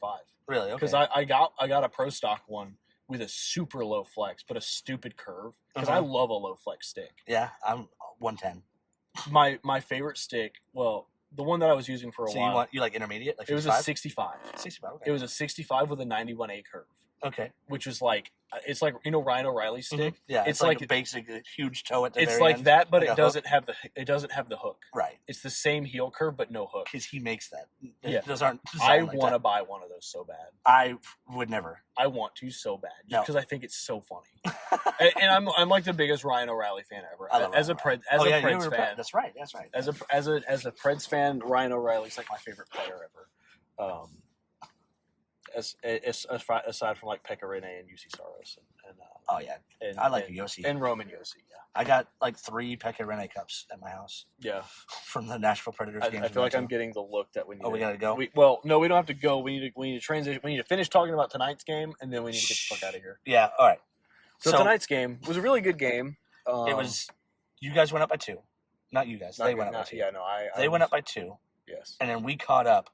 Really? Okay. Because I got a pro stock one with a super low flex, but a stupid curve. Because I love a low flex stick. Yeah, I'm 110. My favorite stick, well, the one that I was using for a while. So you like intermediate? Like 55? It was a 65. 65, okay. It was a 65 with a 91A curve. Okay. Which was like, it's like, Ryan O'Reilly's stick. Mm-hmm. Yeah, it's like a basic huge toe at the very end. It's like that, but like it doesn't have the hook. Right. It's the same heel curve, but no hook. Because he makes that. Yeah. Those aren't. I want to buy one of those so bad. I would never. I want to so bad because I think it's so funny. and I'm like the biggest Ryan O'Reilly fan ever. As a Preds fan. That's right. As a Preds fan, Ryan O'Reilly's like my favorite player ever. Aside from like Pekka Rinne and UC Saros and I like Yossi and Roman Yossi. Yeah, I got like 3 Pekka Rinne cups at my house. Yeah, from the Nashville Predators game. I feel like I'm getting the look that we need. Oh, we gotta go. No, we don't have to go. We need to transition. We need to finish talking about tonight's game, and then we need to get the fuck out of here. Yeah. All right. So tonight's game was a really good game. It was. You guys went up by 2. Not you guys. They went up by 2. Yeah, no, They went up by 2. Yes. And then we caught up.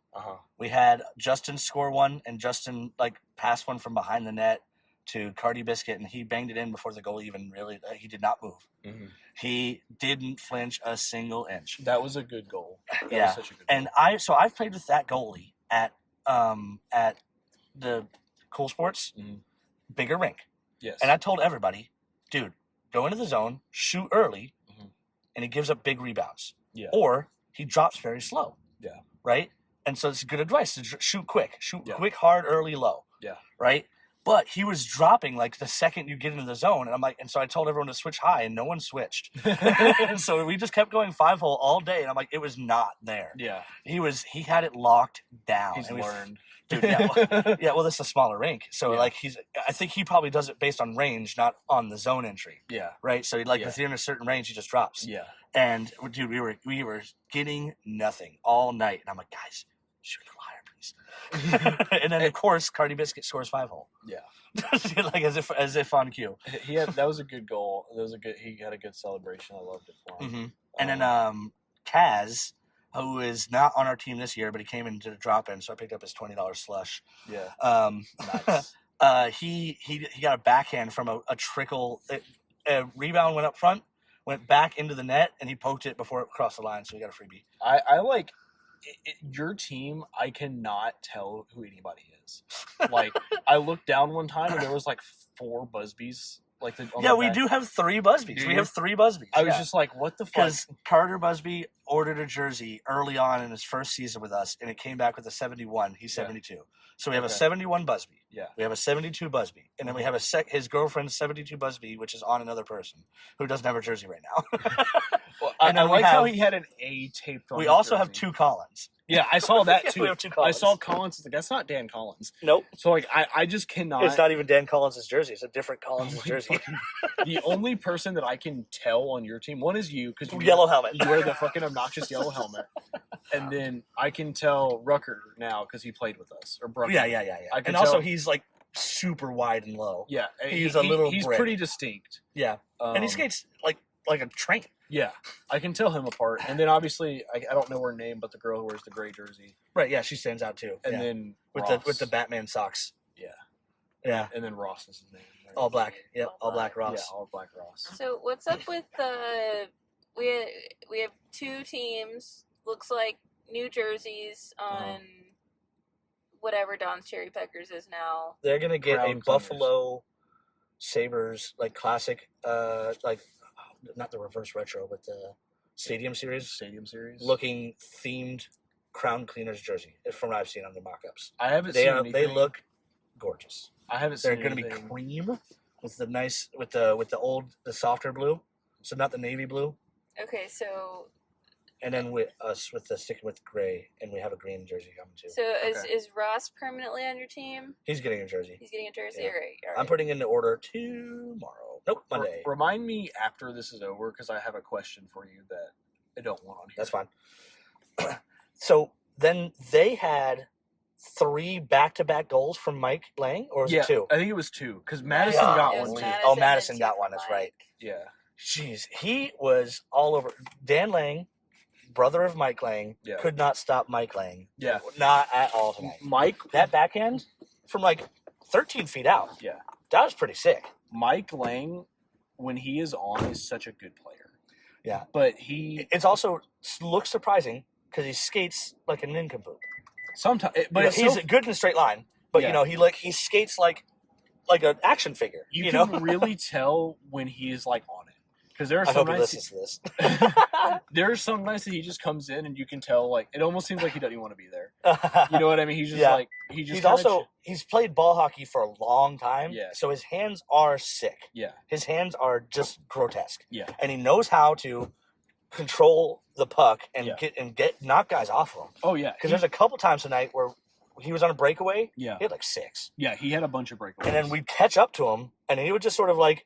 We had Justin score one, and Justin pass one from behind the net to Cardi Biscuit, and he banged it in before the goal even really. He did not move. Mm-hmm. He didn't flinch a single inch. That was a good goal. That was such a good goal. And I've played with that goalie at the Cool Sports, bigger rink. Yes. And I told everybody, dude, go into the zone, shoot early, and he gives up big rebounds. Yeah. Or he drops very slow. Yeah. Right? And so it's good advice to shoot quick. Shoot quick, hard, early, low. Yeah. Right? But he was dropping the second you get into the zone. And so I told everyone to switch high, and no one switched. And so we just kept going 5-hole all day. And I'm like, it was not there. Yeah. He had it locked down. He's learned. Dude, well, this is a smaller rink. So I think he probably does it based on range, not on the zone entry. Yeah. Right? So within a certain range, he just drops. Yeah. And dude, we were getting nothing all night. And I'm like, guys, shoot a little higher, please. And then of course, Cardi Biscuit scores 5-hole. Yeah. as if on cue. That was a good goal. He had a good celebration. I loved it for him. Mm-hmm. And then Kaz, who is not on our team this year, but he came in to drop in, so I picked up his $20 slush. Yeah. Nice. He got a backhand from a trickle. A rebound went up front, went back into the net, and he poked it before it crossed the line, so he got a freebie. I like your team. I cannot tell who anybody is. I looked down one time and there was 4 Busbys. We do have 3 Busbys. We have 3 Busbys. I was just like, what the fuck? Because Carter Busby ordered a jersey early on in his first season with us, and it came back with a 71. He's 72. So we have a 71 Busby. Yeah. We have a 72 Busby. And then we have his girlfriend's 72 Busby, which is on another person who doesn't have a jersey right now. Well, I like how he had an A taped on We his also jersey. have 2 Collins. Yeah, I saw that too. We have 2 Collins. I saw Collins. That's not Dan Collins. Nope. So I just cannot. It's not even Dan Collins' jersey. It's a different Collins' jersey. The only person that I can tell on your team, one is you because yellow helmet. You wear the fucking obnoxious yellow helmet, and then I can tell Rucker now because he played with us or Brucker. Yeah. And also he's super wide and low. Yeah, he's He's pretty distinct. Yeah, and he skates like a train. Yeah, I can tell him apart. And then obviously, I don't know her name, but the girl who wears the gray jersey. Right, yeah, she stands out too. And then with the Batman socks. Yeah. And then Ross is his name. All black. Yep, all black Ross. Yeah, all black Ross. So what's up with we have 2 teams. Looks like New Jersey's on whatever Don's Cherry Peckers is now. They're gonna get Brown a Cleaners. Buffalo Sabres classic not the reverse retro, but the Stadium Series looking themed Crown Cleaners jersey from what I've seen on the mock-ups. I haven't seen anything. They look gorgeous. I haven't seen They're going to be cream with the softer blue, so not the navy blue. Okay, so And then with us with the sticking with gray, and we have a green jersey coming too. So is Ross permanently on your team? He's getting a jersey. He's getting a jersey. Yeah. All right. I'm putting in the order tomorrow. Nope, Monday. Remind me after this is over because I have a question for you that I don't want on here. That's fine. So then they had 3 back-to-back goals from Mike Lang, or was it 2? I think it was 2 because Madison got one too. Madison got one. That's right. Yeah. Jeez, he was all over. Dan Lang, brother of Mike Lang, could not stop Mike Lang. Yeah. Not at all tonight. Mike, that backhand from like 13 feet out. Yeah. That was pretty sick. Mike Lang, when he is on, is such a good player. Yeah. But it's also looks surprising because he skates like a nincompoop. Sometimes, but he's good in a straight line. But he skates like an action figure. You can really tell when he's like on it. Because there are some nights to this. there are some nights that he just comes in and you can tell like it almost seems like he doesn't even want to be there. You know what I mean? He's just he's played ball hockey for a long time. Yeah. So his hands are sick. Yeah. His hands are just grotesque. Yeah. And he knows how to control the puck and knock guys off of him. Oh yeah. Because there's a couple times tonight where he was on a breakaway. Yeah. He had like 6. Yeah, he had a bunch of breakaways. And then we'd catch up to him and he would just sort of like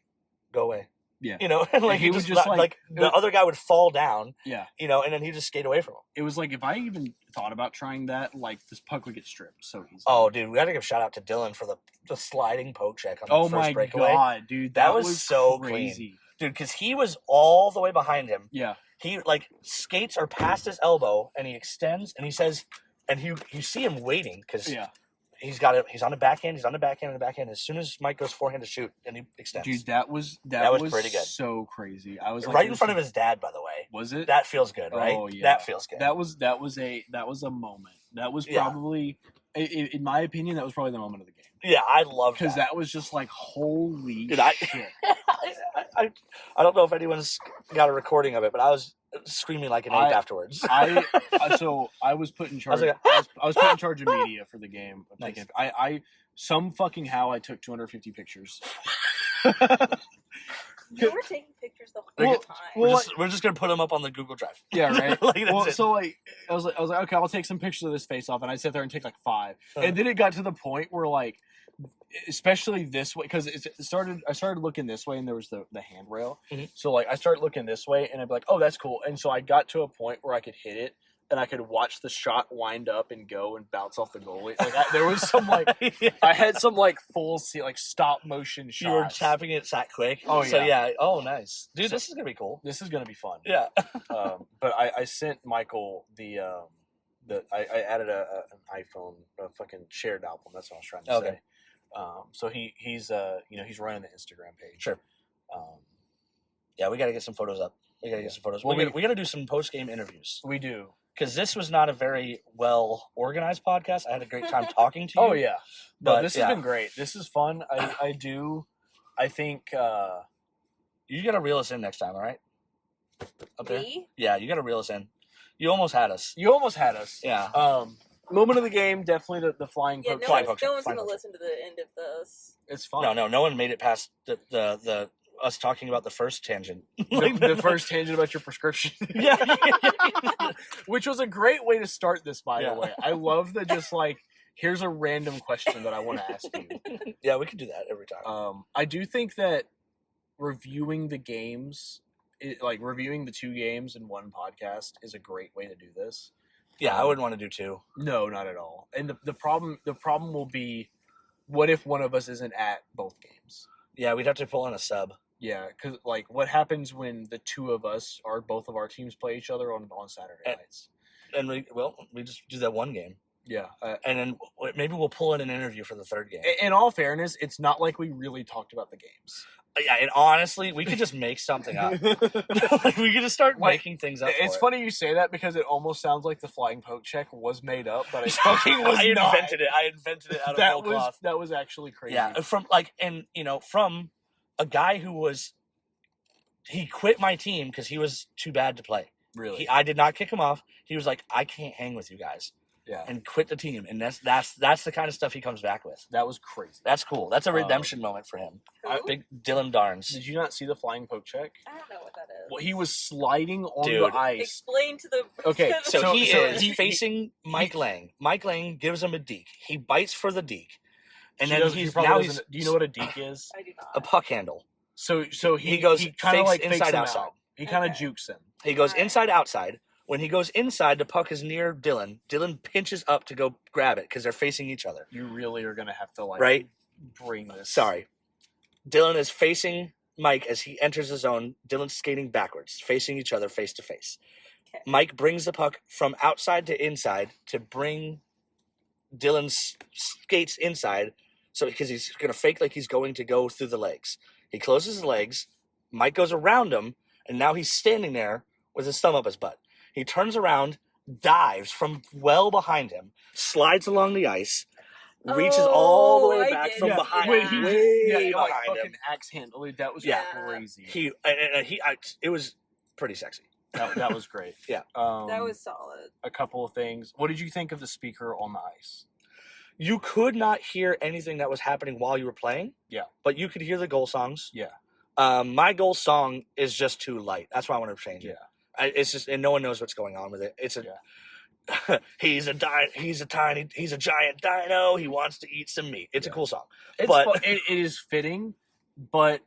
go away. Yeah. You know, and like he would just like the other guy would fall down. Yeah. You know, and then he'd just skate away from him. It was like if I even thought about trying that, like this puck would get stripped so easily. Oh, dude, we got to give a shout out to Dylan for the sliding poke check on the first breakaway. Oh my god, dude, that was so crazy, clean. Dude, because he was all the way behind him. Yeah. He like skates are past his elbow, and he extends, and he says, and you see him waiting because he's on the backhand. He's on the backhand. As soon as Mike goes forehand to shoot, and he extends. Dude, that was pretty good. So crazy. I was right in front of his dad, by the way. Was it? That feels good, right? Oh yeah, that feels good. That was a moment. That was probably, in my opinion, that was probably the moment of the game. Yeah, I love because that was just like holy shit. I don't know if anyone's got a recording of it, but I was screaming like an ape afterwards. So I was put in charge. I was put in charge of media for the game. Nice. I some fucking how I took 250 pictures. You were taking pictures the whole time. We're just gonna put them up on the Google Drive. Yeah, right. I was like, okay, I'll take some pictures of this face off, and I sat there and take like 5, and then it got to the point where like, especially this way, because I started looking this way, and there was the handrail. Mm-hmm. So like I started looking this way, and I'd be like, oh, that's cool. And so I got to a point where I could hit it, and I could watch the shot wind up and go and bounce off the goalie. Like there was some like I had some like full stop motion shots. You were tapping it that quick. Oh yeah. So yeah. Oh nice, dude. This is gonna be cool. This is gonna be fun. Yeah. But I sent Michael I added an iPhone, a fucking shared album. That's what I was trying to say. So he's running the Instagram page. Sure. Yeah, we got to get some photos up. We got to do some post-game interviews. We do. Because this was not a very well-organized podcast. I had a great time talking to you. Oh, yeah. But this has been great. This is fun. I think... you got to reel us in next time, all right? Up there? Me? Yeah, you got to reel us in. You almost had us. Yeah. Moment of the game, definitely the flying poke. No one's going to listen to the end of this. It's fun. No one made it past the us talking about the first tangent. the first tangent about your prescription. Yeah. Which was a great way to start this, by the way. I love that just like, here's a random question that I want to ask you. Yeah, we can do that every time. I do think that reviewing the games, reviewing the 2 games in one podcast is a great way to do this. Yeah, I wouldn't want to do 2. No, not at all. And the problem will be, what if one of us isn't at both games? Yeah, we'd have to pull in a sub. Yeah, because like, what happens when the 2 of us both of our teams play each other on Saturday nights? And we just do that one game. Yeah, and then maybe we'll pull in an interview for the 3rd game. In all fairness, it's not like we really talked about the games. Yeah, and honestly, we could just make something up. We could just start making things up. It's funny you say that because it almost sounds like the flying poke check was made up, but it fucking was not. I invented it out of whole cloth. That was actually crazy. Yeah, from a guy who he quit my team because he was too bad to play. Really? I did not kick him off. He was like, I can't hang with you guys. Yeah. And quit the team. And that's the kind of stuff he comes back with. That was crazy. That's cool. That's a redemption moment for him. Big Dylan Darns. Did you not see the flying poke check? I don't know what that Well, he was sliding on Dude. the ice. Explain to the. Okay, So he is he- facing Mike Lang. Mike Lang gives him a deke. He bites for the deke, and He then doesn't- he probably now doesn't- Do you know what a deke is? I do not. a puck handle. So He goes He kind of fakes like inside, fakes him outside. out. He kind of Okay. jukes him. He goes Alright. inside outside. When he goes inside, the puck is near Dylan. Dylan pinches up to go grab it because they're facing each other. You really are gonna have to like Right? bring this. Sorry. Dylan is facing Mike as he enters the zone. Dylan's skating backwards, facing each other face to face. Okay. Mike brings the puck from outside to inside to bring Dylan's skates inside. So because he's going to fake like he's going to go through the legs. He closes his legs. Mike goes around him, and now he's standing there with his thumb up his butt. He turns around, dives from well behind him, slides along the ice, reaches all the way I back did from see behind, that. way like behind him. fucking axe handle. Dude, that was Yeah. crazy. It was pretty sexy. That was great. Yeah. That was solid. a couple of things. What did you think of the speaker on the ice? You could not hear anything that was happening while you were playing. Yeah. But you could hear the goal songs. Yeah. My goal song is just too light. That's why I want to change it. It's just, and no one knows what's going on with it. It's a, he's a giant dino. He wants to eat some meat. It's a cool song. It's But- it is fitting, but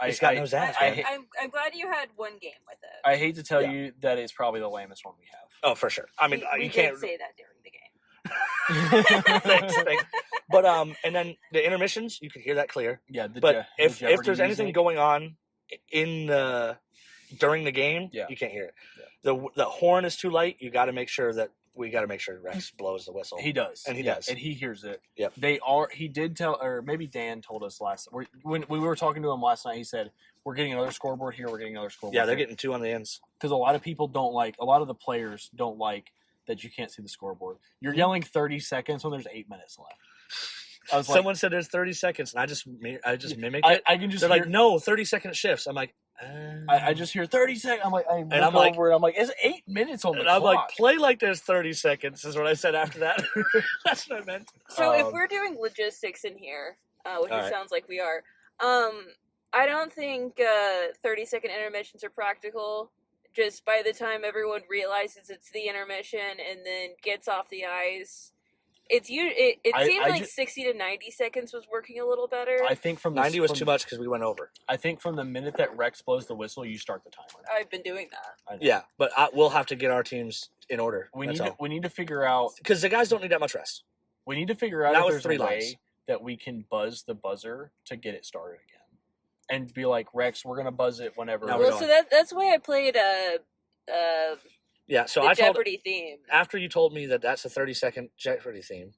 It's got no zazz, I man. hate- I'm glad you had one game with it. I hate to tell Yeah. you that it's probably the lamest one we have. Oh, for sure. I mean, we you can't did say that during the game. thanks. But and then the intermissions, you can hear that clear. Yeah, But if Jeopardy there's anything music. going on in the during the game, Yeah. you can't hear it. Yeah. The horn is too light. You got to make sure that Rex blows the whistle. He does, And he does. and he hears it. Yep. He did tell, or maybe Dan told us when we were talking to him last night. He said we're getting another scoreboard here. We're getting another scoreboard. Yeah, they're getting 2 on the ends. because a lot of people don't like. A lot of the players don't like that you can't see the scoreboard. You're yelling 30 seconds when there's 8 minutes left. I was Someone said there's 30 seconds, and I just mimic like, it. I can just. They're hear, like, no, 30-second shifts. I'm like, I just hear 30 seconds. I'm like, I look I'm like- over it. I'm like, it's 8 minutes on the and I'm clock. like, play like there's 30 seconds is what I said after that. That's what I meant. So if Um, we're doing logistics in here, which it Alright. sounds like we are, I don't think 30-second intermissions are practical. Just by the time everyone realizes it's the intermission and then gets off the ice, it seemed I like ju- 60 to 90 seconds was working a little better. I think from the, 90 was from- too much because we went over. I think from the minute that Rex blows the whistle, you start the timer. I've been doing that. I know. Yeah, but we'll have to get our teams in order. we need to figure out. Because the guys don't need that much rest. We need to figure out Not if with there's 3 a way lines. that we can buzz the buzzer to get it started again, and be like, Rex, we're gonna buzz it whenever. No, Well, we so that's why I played Yeah, so the I told Jeopardy theme. after you told me that that's a 30-second Jeopardy theme,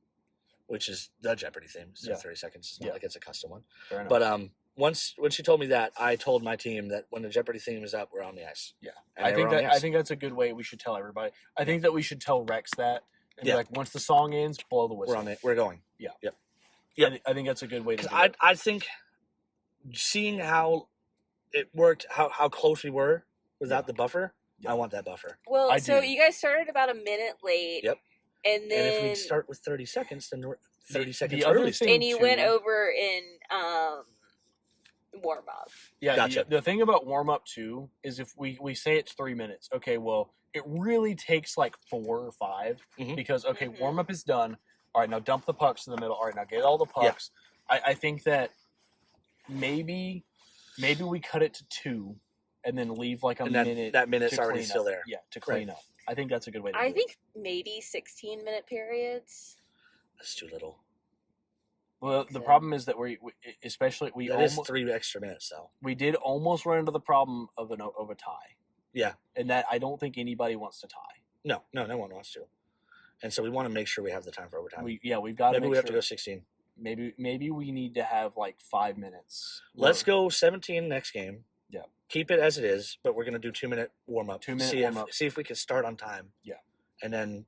which is the Jeopardy theme. It's Yeah. 30 seconds. It's not Yeah. like it's a custom one. Fair enough. But once when she told me that, I told my team that when the Jeopardy theme is up, we're on the ice. Yeah. And I they think were on that the ice. that's a good way we should tell everybody. I think that we should tell Rex that and Yeah. be like, once the song ends, blow the whistle. we're on it. We're going. Yeah. Yep. I think that's a good way to 'Cause do it. I think seeing how it worked, how close we were without Yeah. the buffer, Yeah. I want that buffer. Well, I so do. you guys started about a minute late. Yep. And And then if we start with 30 seconds, then we're 30 seconds other early. thing- and you too- went over in warm up. Yeah, Gotcha. the thing about warm up too is if we say it's 3 minutes, okay, well, it really takes like 4 or 5 Mhm. because okay, Mhm. warm up is done. All right, now dump the pucks in the middle. All right, now get all the pucks. I think that maybe we cut it to 2 and then leave like a And minute. that minute's to already clean still up. there. Yeah, to clean up. I think that's a good way to do I it. think maybe 16-minute periods. That's too little. Well, the So- problem is that we especially we That is almost 3 extra minutes, though. we did almost run into the problem of a tie. Yeah. And that I don't think anybody wants to tie. No one wants to. And so we want to make sure we have the time for overtime. We've got to Maybe make we have sure. to go 16. Maybe we need to have like 5 minutes. Let's go 17 next game. Yeah. Keep it as it is, but we're going to do 2-minute warm-up. 2-minute see warm-up. See if we can start on time. Yeah. And then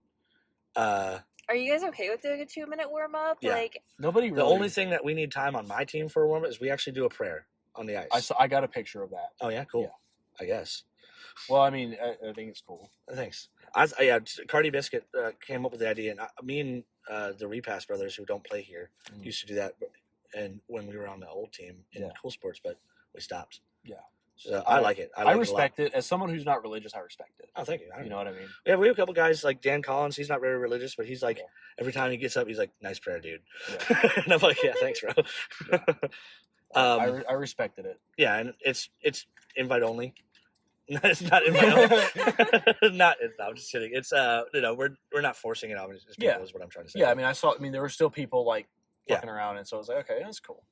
Are you guys okay with doing a 2-minute warm up? Yeah. Like, Nobody really. the only thing that we need time on my team for a warm-up is we actually do a prayer on the ice. I got a picture of that. Oh, yeah? Cool. Yeah. I guess. Well, I mean, I think it's cool. Thanks. Cardi Biscuit came up with the idea, and me and the Repass brothers, who don't play here, Mhm. used to do that. And when we were on the old team in Yeah. Cool Sports, but we stopped. Yeah. So I like it. I respect it. As someone who's not religious, I respect it. Oh, thank you. You know what I mean? Yeah, we have a couple guys like Dan Collins. He's not very religious, but he's like every time he gets up, he's like, "Nice prayer, dude." Yeah. And I'm like, "Yeah, thanks, bro." I respected it. Yeah, and it's invite only. It's not invite only. No, I'm just kidding. It's we're not forcing it on people is what I'm trying to say. Yeah, I mean there were still people like fucking around, and so I was like, okay, that's cool.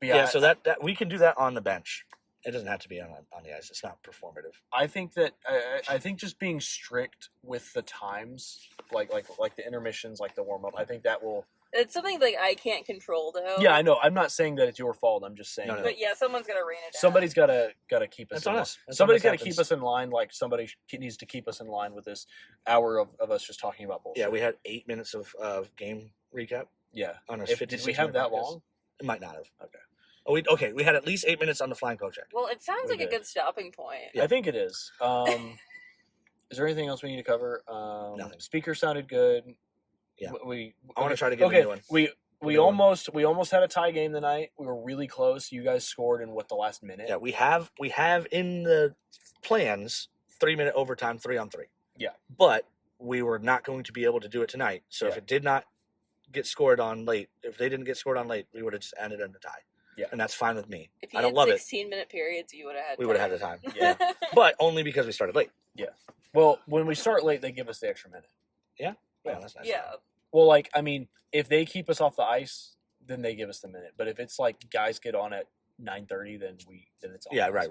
But so that we can do that on the bench. It doesn't have to be on the ice. It's not performative. I think that I think just being strict with the times, like the intermissions, like the warm up, I think that will. It's something like I can't control though. Yeah, I know. I'm not saying that it's your fault. I'm just saying. No. But yeah, someone's gotta rein it down. Somebody's gotta keep us. That's on us. Somebody's gotta keep us in line. Like somebody needs to keep us in line with this hour of us just talking about bullshit. Yeah, we had 8 minutes of game recap. Yeah. On our Did we have that long? It might not have. Okay. We had at least 8 minutes on the flying coach check. Well, it sounds like a good stopping point. Yeah. I think it is. Is there anything else we need to cover? Nothing. Speaker sounded good. Yeah. I want to try to get a new one. We almost had a tie game tonight. We were really close. You guys scored in the last minute? Yeah, we have in the plans 3-minute overtime 3-on-3. Yeah. But we were not going to be able to do it tonight. So if it did not get scored on late, if they didn't get scored on late, we would have just ended in a tie. Yeah. And that's fine with me. If you I don't had love 16-minute periods, you would have had. We would have had the time. Yeah. But only because we started late. Yeah. Well, when we start late, they give us the extra minute. Yeah. Yeah, that's nice. Yeah. Well, like, I mean, if they keep us off the ice, then they give us the minute. But if it's like guys get on at 9:30, then it's on. Yeah, right.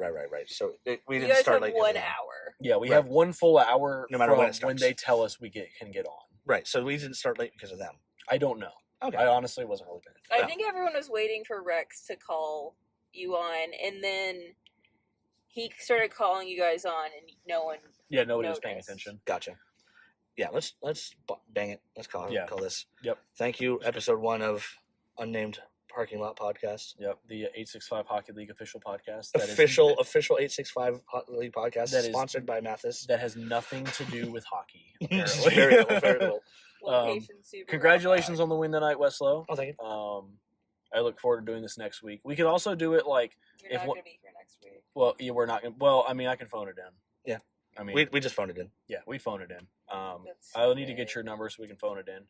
So we You didn't guys start have late. 1 hour. Yeah, we have one full hour no matter from when it starts. when they tell us we can get on. Right. So we didn't start late because of them. I don't know. Okay. I honestly wasn't really paying I think everyone was waiting for Rex to call you on, and then he started calling you guys on, and no one. Yeah, nobody was noticed. paying attention. Gotcha. Yeah, let's bang it. Let's call this. Yep. Thank you, episode 1 of Unnamed Parking Lot Podcast. Yep, the 865 Hockey League official podcast. Official 865 Hockey League podcast that is sponsored by Mathis. That has nothing to do with hockey. It's Apparently. very little. Congratulations on the win tonight, Weslo. Oh, thank you. I look forward to doing this next week. We could also do it like You're not going to be here next week. Well, yeah, we're not going to. Well, I mean, I can phone it in. Yeah. I mean, we just phoned it in. Yeah, we phoned it in. I'll need to get your number so we can phone it in.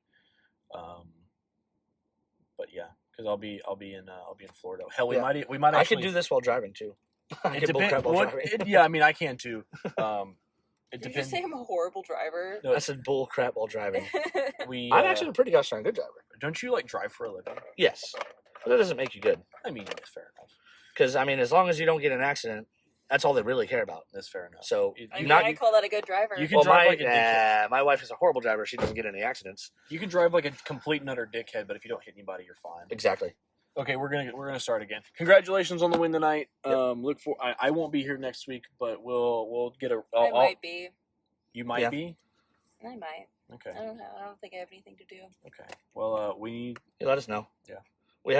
But yeah, because I'll be in Florida. Hell, we might actually. I could do this while driving too. I can bull crap while driving. Yeah, I mean, I can too. Did you just say I'm a horrible driver? No, I said bull crap while driving. I'm actually a pretty gosh darn good driver. Don't you like drive for a living? Yes, but that doesn't make you good. I mean, that's fair enough. Because I mean, as long as you don't get in an accident, that's all they really care about. That's fair enough. So I call that a good driver. You can drive like a dickhead. My wife is a horrible driver. She doesn't get any accidents. You can drive like a complete and utter dickhead, but if you don't hit anybody, you're fine. Exactly. Okay, we're gonna start again. Congratulations on the win tonight. Yep. Look for. I won't be here next week, but we'll get a. I might be. You might be. I might. Okay. I don't think I have anything to do. Okay. Well, we need. You let us know. Yeah. I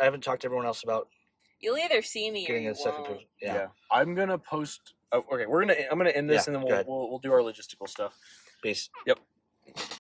haven't talked to everyone else about. You'll either see me or you won't. Yeah. I'm gonna post. Okay, I'm gonna end this and then we'll do our logistical stuff. Peace. Yep.